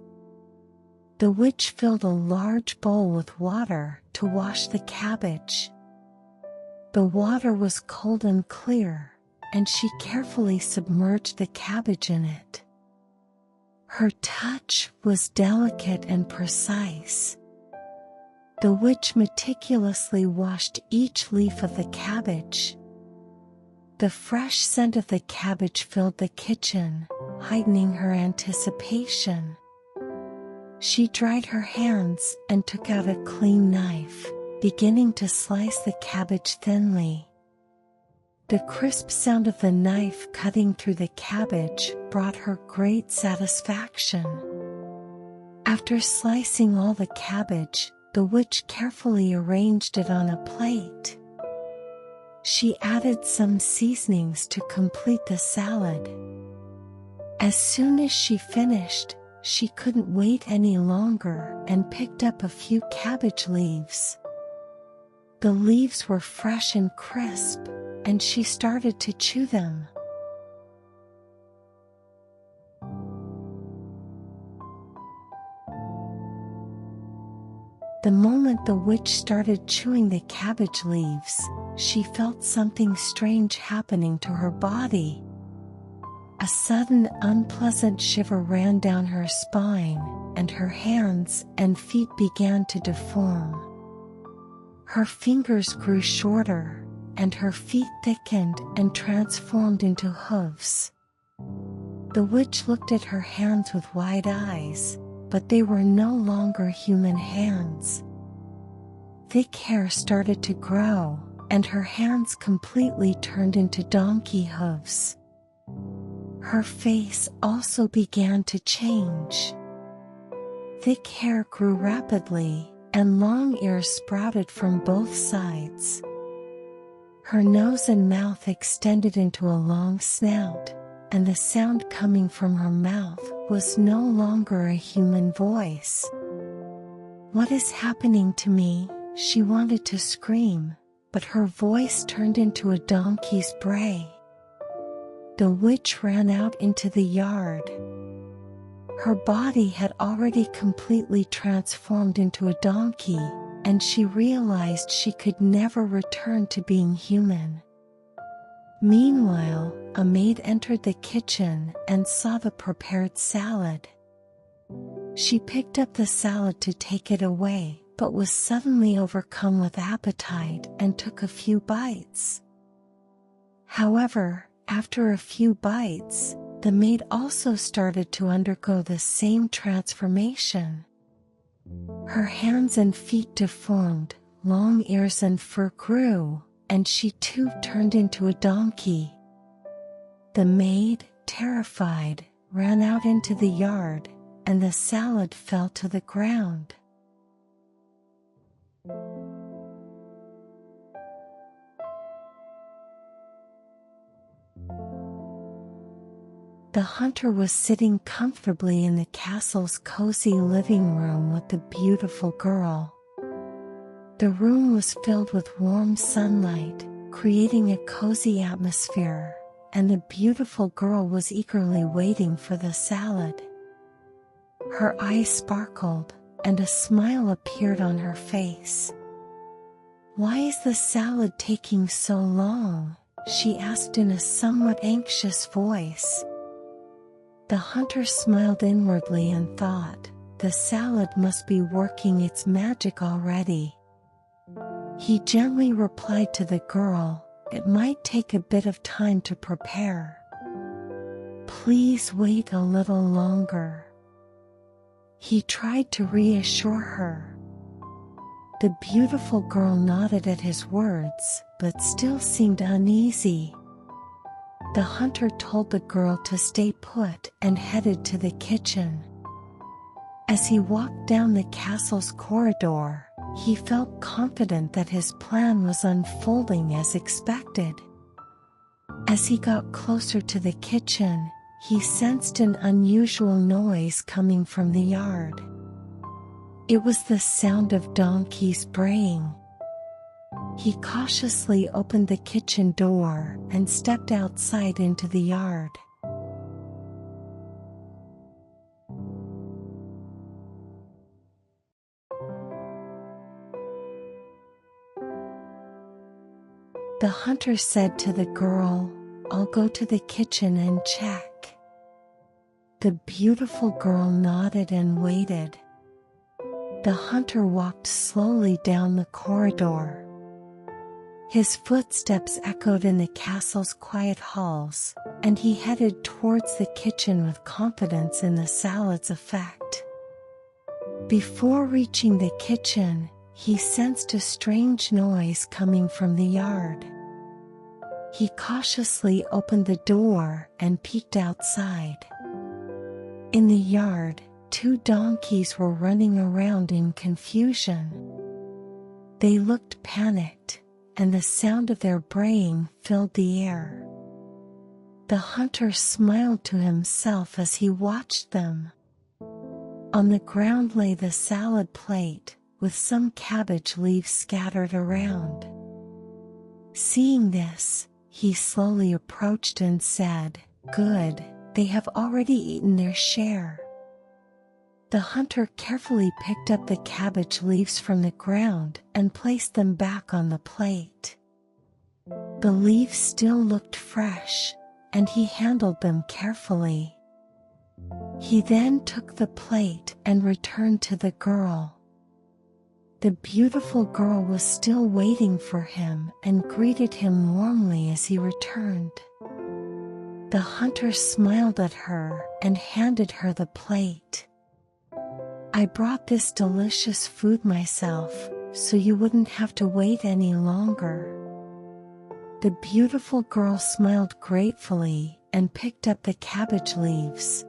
The witch filled a large bowl with water to wash the cabbage. The water was cold and clear, and she carefully submerged the cabbage in it. Her touch was delicate and precise. The witch meticulously washed each leaf of the cabbage. The fresh scent of the cabbage filled the kitchen, heightening her anticipation. She dried her hands and took out a clean knife, beginning to slice the cabbage thinly. The crisp sound of the knife cutting through the cabbage brought her great satisfaction. After slicing all the cabbage, the witch carefully arranged it on a plate. She added some seasonings to complete the salad. As soon as she finished, she couldn't wait any longer and picked up a few cabbage leaves. The leaves were fresh and crisp, and she started to chew them. The moment the witch started chewing the cabbage leaves, she felt something strange happening to her body. A sudden unpleasant shiver ran down her spine, and her hands and feet began to deform. Her fingers grew shorter, and her feet thickened and transformed into hooves. The witch looked at her hands with wide eyes, but they were no longer human hands. Thick hair started to grow, and her hands completely turned into donkey hooves. Her face also began to change. Thick hair grew rapidly, and long ears sprouted from both sides. Her nose and mouth extended into a long snout, and the sound coming from her mouth was no longer a human voice. "What is happening to me?" She wanted to scream, but her voice turned into a donkey's bray. The witch ran out into the yard. Her body had already completely transformed into a donkey, and she realized she could never return to being human. Meanwhile, a maid entered the kitchen and saw the prepared salad. She picked up the salad to take it away, but was suddenly overcome with appetite and took a few bites. However, after a few bites, the maid also started to undergo the same transformation. Her hands and feet deformed, long ears and fur grew, and she too turned into a donkey. The maid, terrified, ran out into the yard, and the salad fell to the ground. The hunter was sitting comfortably in the castle's cozy living room with the beautiful girl. The room was filled with warm sunlight, creating a cozy atmosphere, and the beautiful girl was eagerly waiting for the salad. Her eyes sparkled, and a smile appeared on her face. "Why is the salad taking so long?" she asked in a somewhat anxious voice. The hunter smiled inwardly and thought, the salad must be working its magic already. He gently replied to the girl, "It might take a bit of time to prepare. Please wait a little longer." He tried to reassure her. The beautiful girl nodded at his words, but still seemed uneasy. The hunter told the girl to stay put and headed to the kitchen. As he walked down the castle's corridor, he felt confident that his plan was unfolding as expected. As he got closer to the kitchen, he sensed an unusual noise coming from the yard. It was the sound of donkeys braying. He cautiously opened the kitchen door and stepped outside into the yard. The hunter said to the girl, "I'll go to the kitchen and check." The beautiful girl nodded and waited. The hunter walked slowly down the corridor. His footsteps echoed in the castle's quiet halls, and he headed towards the kitchen with confidence in the salad's effect. Before reaching the kitchen, he sensed a strange noise coming from the yard. He cautiously opened the door and peeked outside. In the yard, 2 donkeys were running around in confusion. They looked panicked, and the sound of their braying filled the air. The hunter smiled to himself as he watched them. On the ground lay the salad plate, with some cabbage leaves scattered around. Seeing this, he slowly approached and said, "Good, they have already eaten their share." The hunter carefully picked up the cabbage leaves from the ground and placed them back on the plate. The leaves still looked fresh, and he handled them carefully. He then took the plate and returned to the girl. The beautiful girl was still waiting for him and greeted him warmly as he returned. The hunter smiled at her and handed her the plate. "I brought this delicious food myself, so you wouldn't have to wait any longer." The beautiful girl smiled gratefully and picked up the cabbage leaves.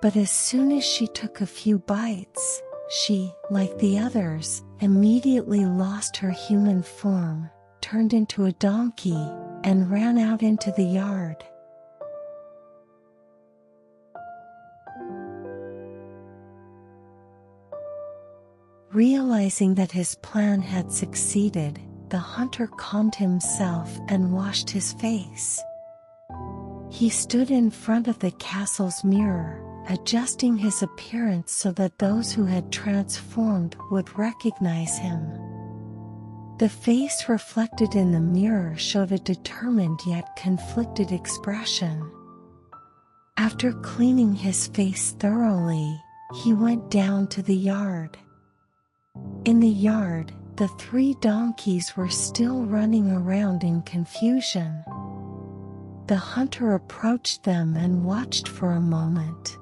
But as soon as she took a few bites, she, like the others, immediately lost her human form, turned into a donkey, and ran out into the yard. Realizing that his plan had succeeded, the hunter calmed himself and washed his face. He stood in front of the castle's mirror, adjusting his appearance so that those who had transformed would recognize him. The face reflected in the mirror showed a determined yet conflicted expression. After cleaning his face thoroughly, he went down to the yard. In the yard, the 3 donkeys were still running around in confusion. The hunter approached them and watched for a moment.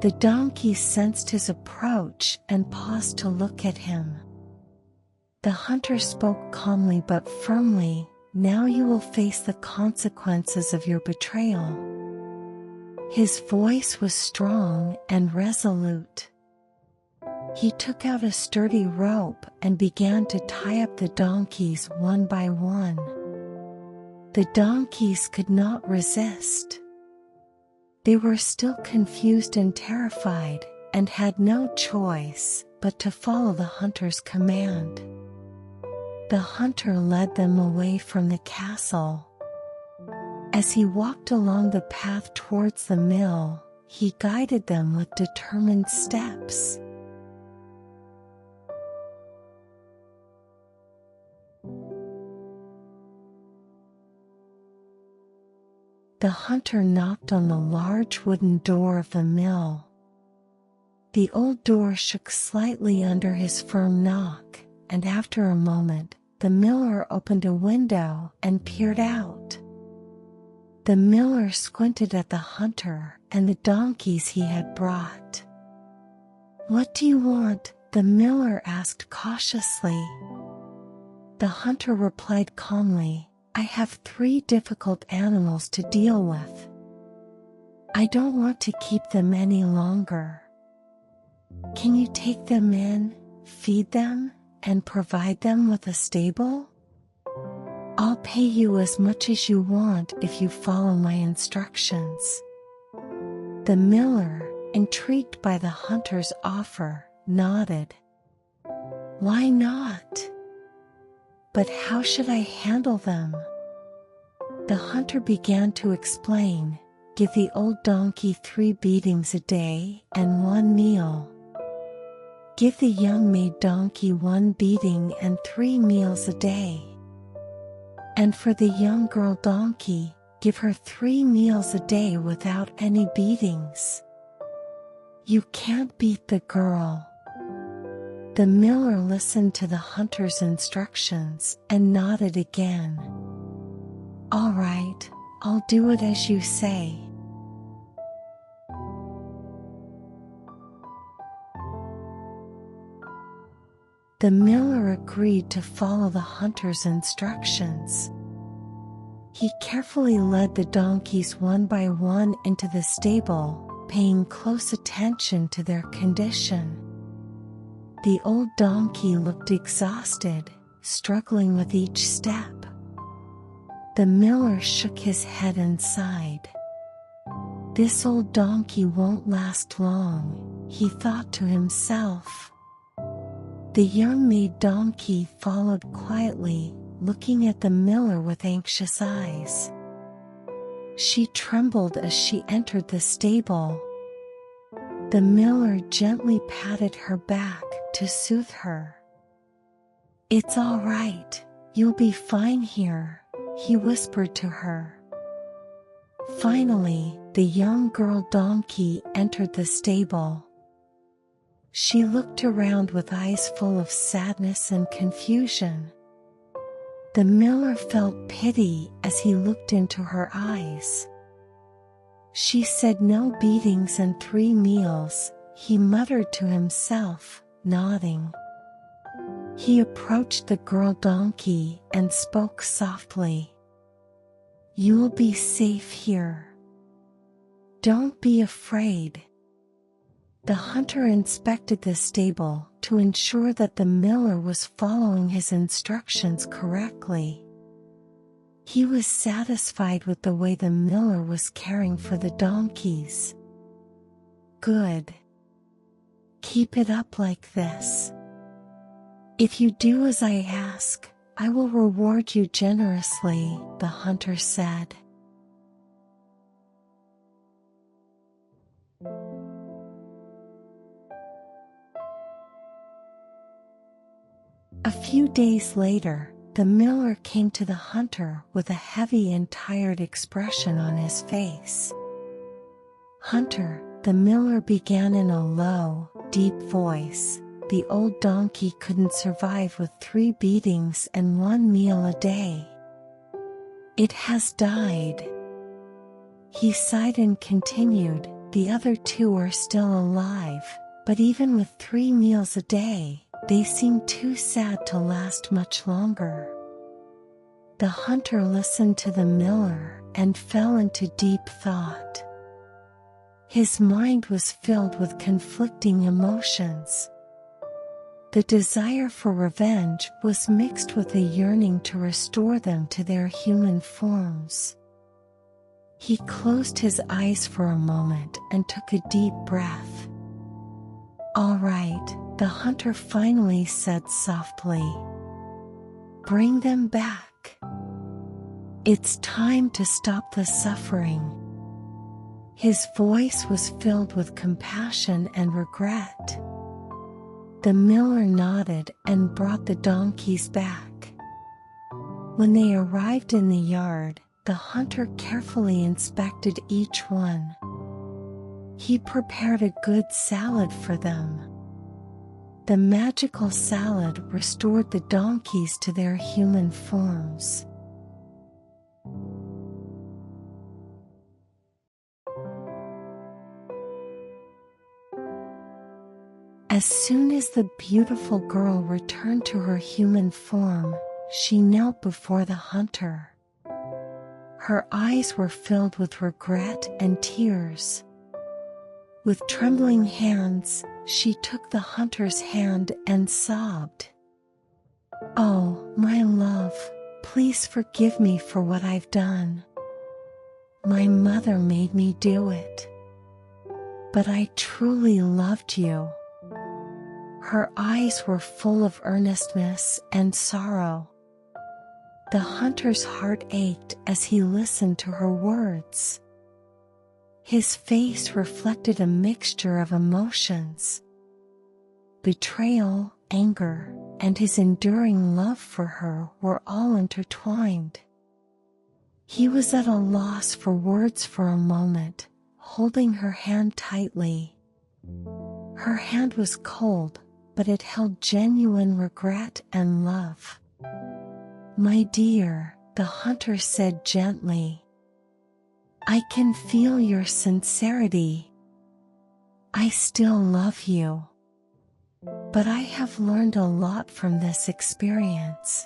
The donkeys sensed his approach and paused to look at him. The hunter spoke calmly but firmly, "Now you will face the consequences of your betrayal." His voice was strong and resolute. He took out a sturdy rope and began to tie up the donkeys one by one. The donkeys could not resist. They were still confused and terrified, and had no choice but to follow the hunter's command. The hunter led them away from the castle. As he walked along the path towards the mill, he guided them with determined steps. The hunter knocked on the large wooden door of the mill. The old door shook slightly under his firm knock, and after a moment, the miller opened a window and peered out. The miller squinted at the hunter and the donkeys he had brought. "What do you want?" the miller asked cautiously. The hunter replied calmly, "I have 3 difficult animals to deal with. I don't want to keep them any longer. Can you take them in, feed them, and provide them with a stable? I'll pay you as much as you want if you follow my instructions." The miller, intrigued by the hunter's offer, nodded. "Why not? But how should I handle them?" The hunter began to explain. "Give the old donkey 3 beatings a day and 1 meal. Give the young maid donkey 1 beating and 3 meals a day. And for the young girl donkey, give her 3 meals a day without any beatings. You can't beat the girl." The miller listened to the hunter's instructions and nodded again. "All right, I'll do it as you say." The miller agreed to follow the hunter's instructions. He carefully led the donkeys one by one into the stable, paying close attention to their condition. The old donkey looked exhausted, struggling with each step. The miller shook his head and sighed. "This old donkey won't last long," he thought to himself. The young maid donkey followed quietly, looking at the miller with anxious eyes. She trembled as she entered the stable. The miller gently patted her back to soothe her. "It's all right, you'll be fine here," he whispered to her. Finally, the young girl donkey entered the stable. She looked around with eyes full of sadness and confusion. The miller felt pity as he looked into her eyes. "She said no beatings and 3 meals," he muttered to himself, nodding. He approached the girl donkey and spoke softly. "You'll be safe here. Don't be afraid." The hunter inspected the stable to ensure that the miller was following his instructions correctly. He was satisfied with the way the miller was caring for the donkeys. "Good. Keep it up like this. If you do as I ask, I will reward you generously," the hunter said. A few days later, the miller came to the hunter with a heavy and tired expression on his face. "Hunter," the miller began in a low, deep voice, "the old donkey couldn't survive with 3 beatings and 1 meal a day. It has died." He sighed and continued, "The other 2 are still alive, but even with 3 meals a day, they seem too sad to last much longer." The hunter listened to the miller and fell into deep thought. His mind was filled with conflicting emotions. The desire for revenge was mixed with a yearning to restore them to their human forms. He closed his eyes for a moment and took a deep breath. "All right," the hunter finally said softly. "Bring them back. It's time to stop the suffering." His voice was filled with compassion and regret. The miller nodded and brought the donkeys back. When they arrived in the yard, the hunter carefully inspected each one. He prepared a good salad for them. The magical salad restored the donkeys to their human forms. As soon as the beautiful girl returned to her human form, she knelt before the hunter. Her eyes were filled with regret and tears. With trembling hands, she took the hunter's hand and sobbed. "Oh, my love, please forgive me for what I've done. My mother made me do it. But I truly loved you." Her eyes were full of earnestness and sorrow. The hunter's heart ached as he listened to her words. His face reflected a mixture of emotions. Betrayal, anger, and his enduring love for her were all intertwined. He was at a loss for words for a moment, holding her hand tightly. Her hand was cold, but it held genuine regret and love. "My dear," the hunter said gently, "I can feel your sincerity. I still love you. But I have learned a lot from this experience."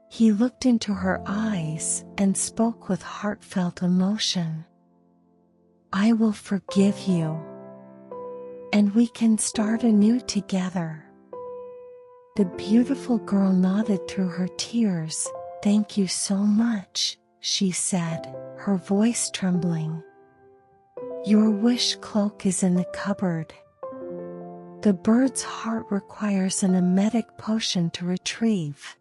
He looked into her eyes and spoke with heartfelt emotion. "I will forgive you. And we can start anew together." The beautiful girl nodded through her tears. "Thank you so much," she said, her voice trembling. "Your wish cloak is in the cupboard. The bird's heart requires an emetic potion to retrieve.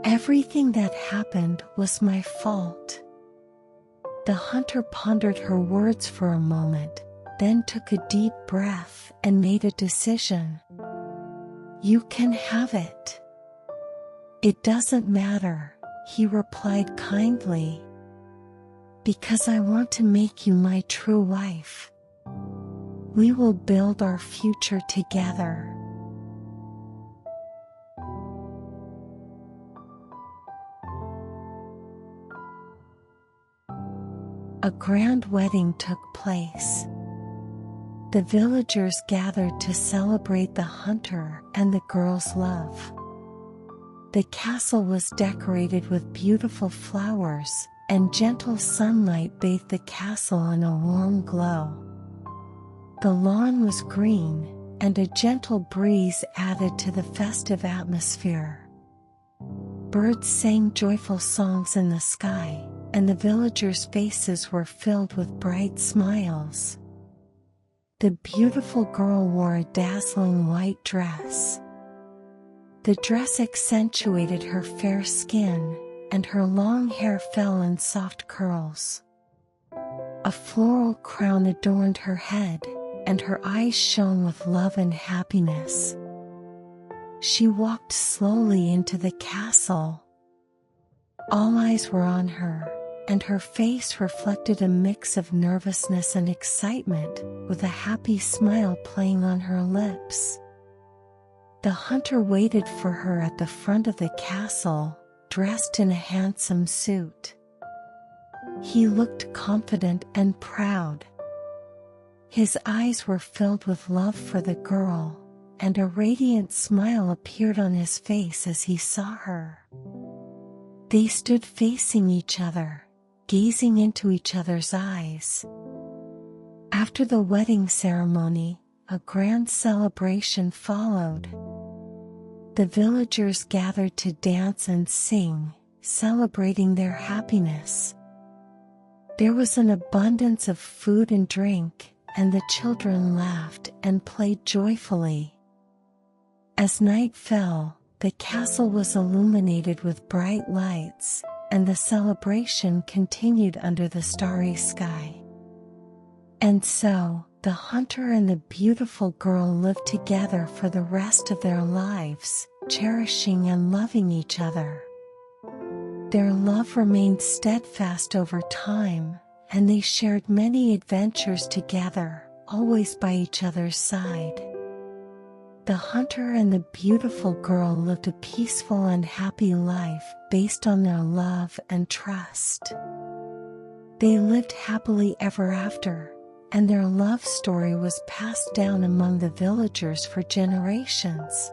Everything that happened was my fault." The hunter pondered her words for a moment, then took a deep breath and made a decision. "You can have it." "It doesn't matter," he replied kindly, "because I want to make you my true wife. We will build our future together." A grand wedding took place. The villagers gathered to celebrate the hunter and the girl's love. The castle was decorated with beautiful flowers, and gentle sunlight bathed the castle in a warm glow. The lawn was green, and a gentle breeze added to the festive atmosphere. Birds sang joyful songs in the sky, and the villagers' faces were filled with bright smiles. The beautiful girl wore a dazzling white dress. The dress accentuated her fair skin, and her long hair fell in soft curls. A floral crown adorned her head, and her eyes shone with love and happiness. She walked slowly into the castle. All eyes were on her, and her face reflected a mix of nervousness and excitement, with a happy smile playing on her lips. The hunter waited for her at the front of the castle, dressed in a handsome suit. He looked confident and proud. His eyes were filled with love for the girl, and a radiant smile appeared on his face as he saw her. They stood facing each other, gazing into each other's eyes. After the wedding ceremony, a grand celebration followed. The villagers gathered to dance and sing, celebrating their happiness. There was an abundance of food and drink, and the children laughed and played joyfully. As night fell, the castle was illuminated with bright lights, and the celebration continued under the starry sky. And so, the hunter and the beautiful girl lived together for the rest of their lives, cherishing and loving each other. Their love remained steadfast over time, and they shared many adventures together, always by each other's side. The hunter and the beautiful girl lived a peaceful and happy life based on their love and trust. They lived happily ever after, and their love story was passed down among the villagers for generations.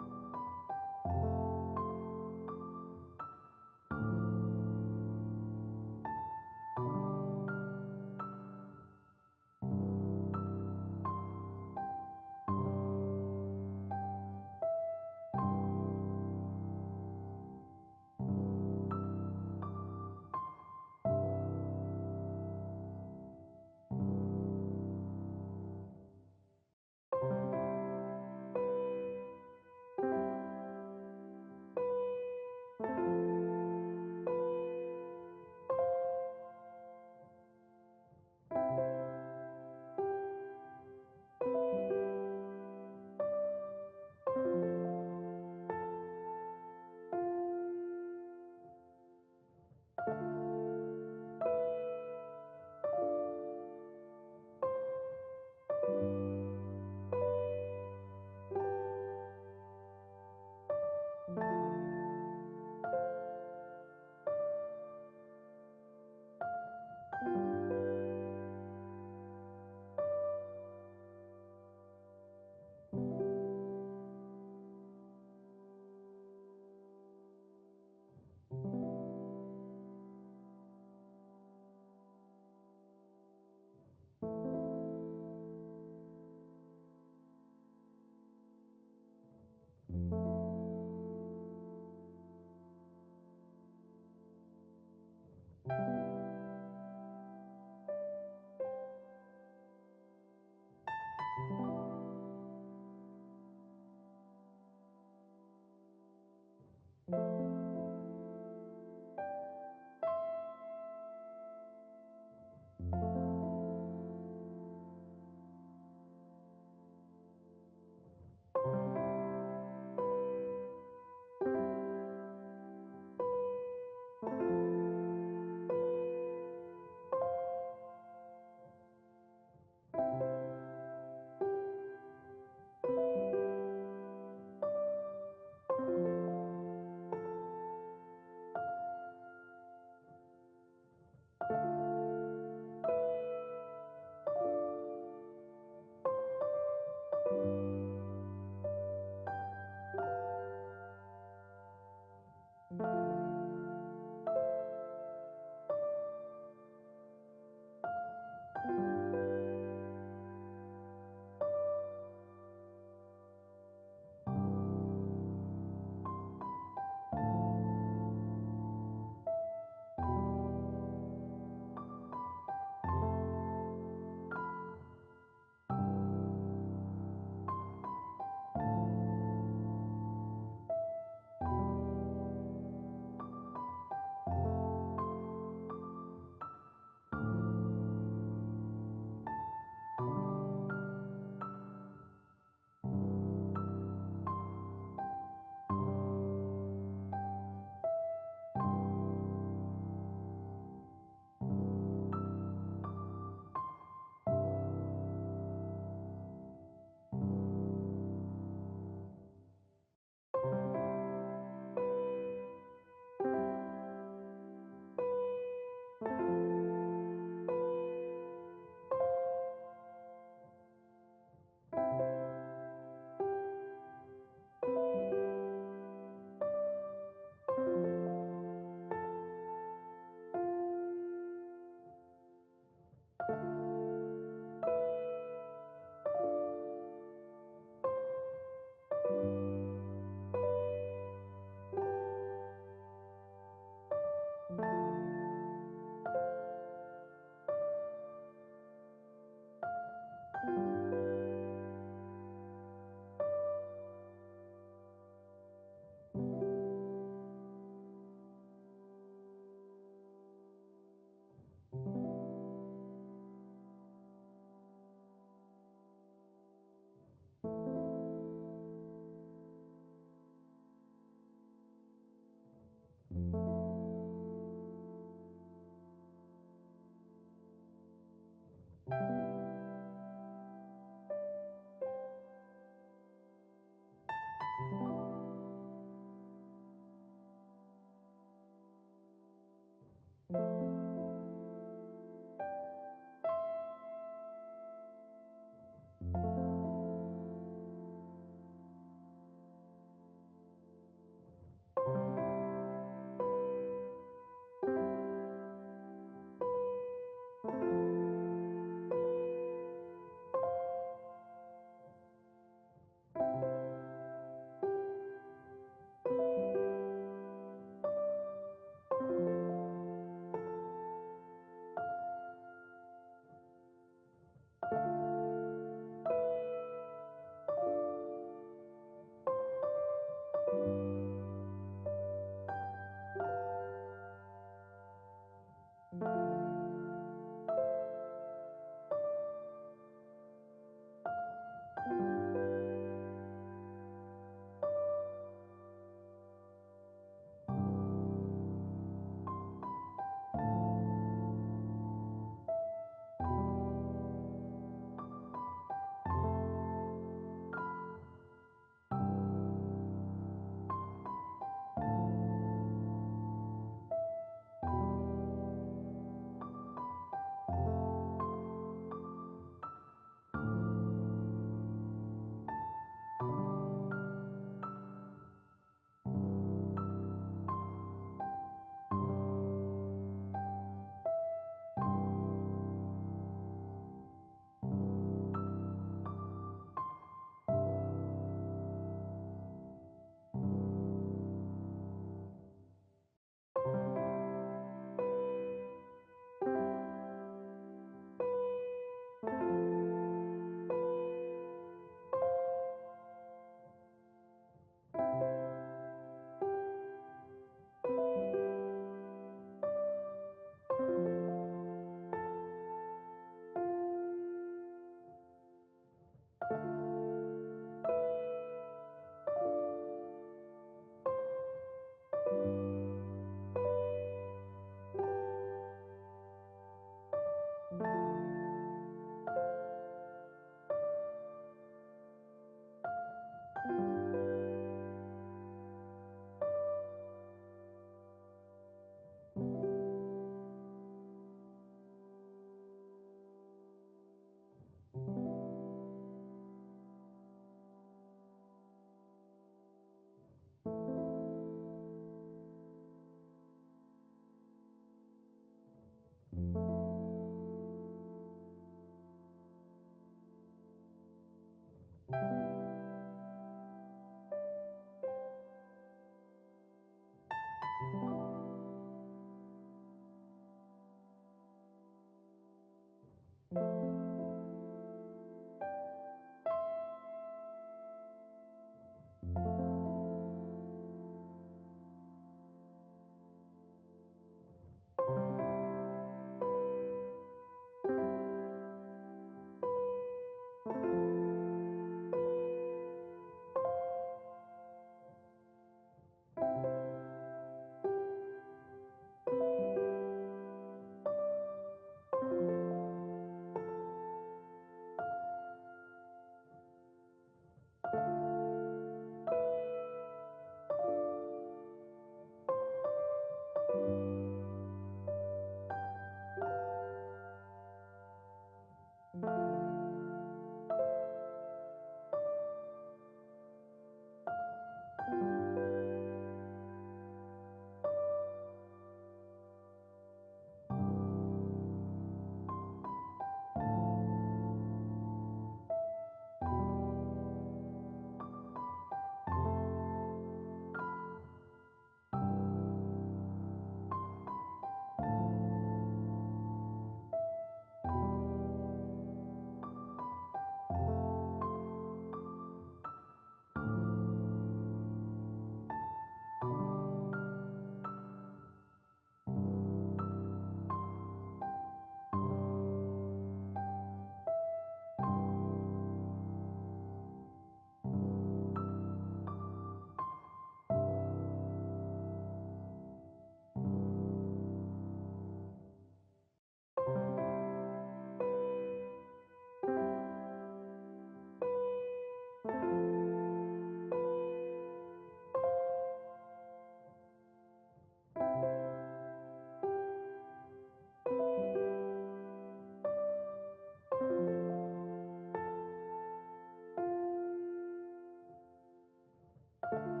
you.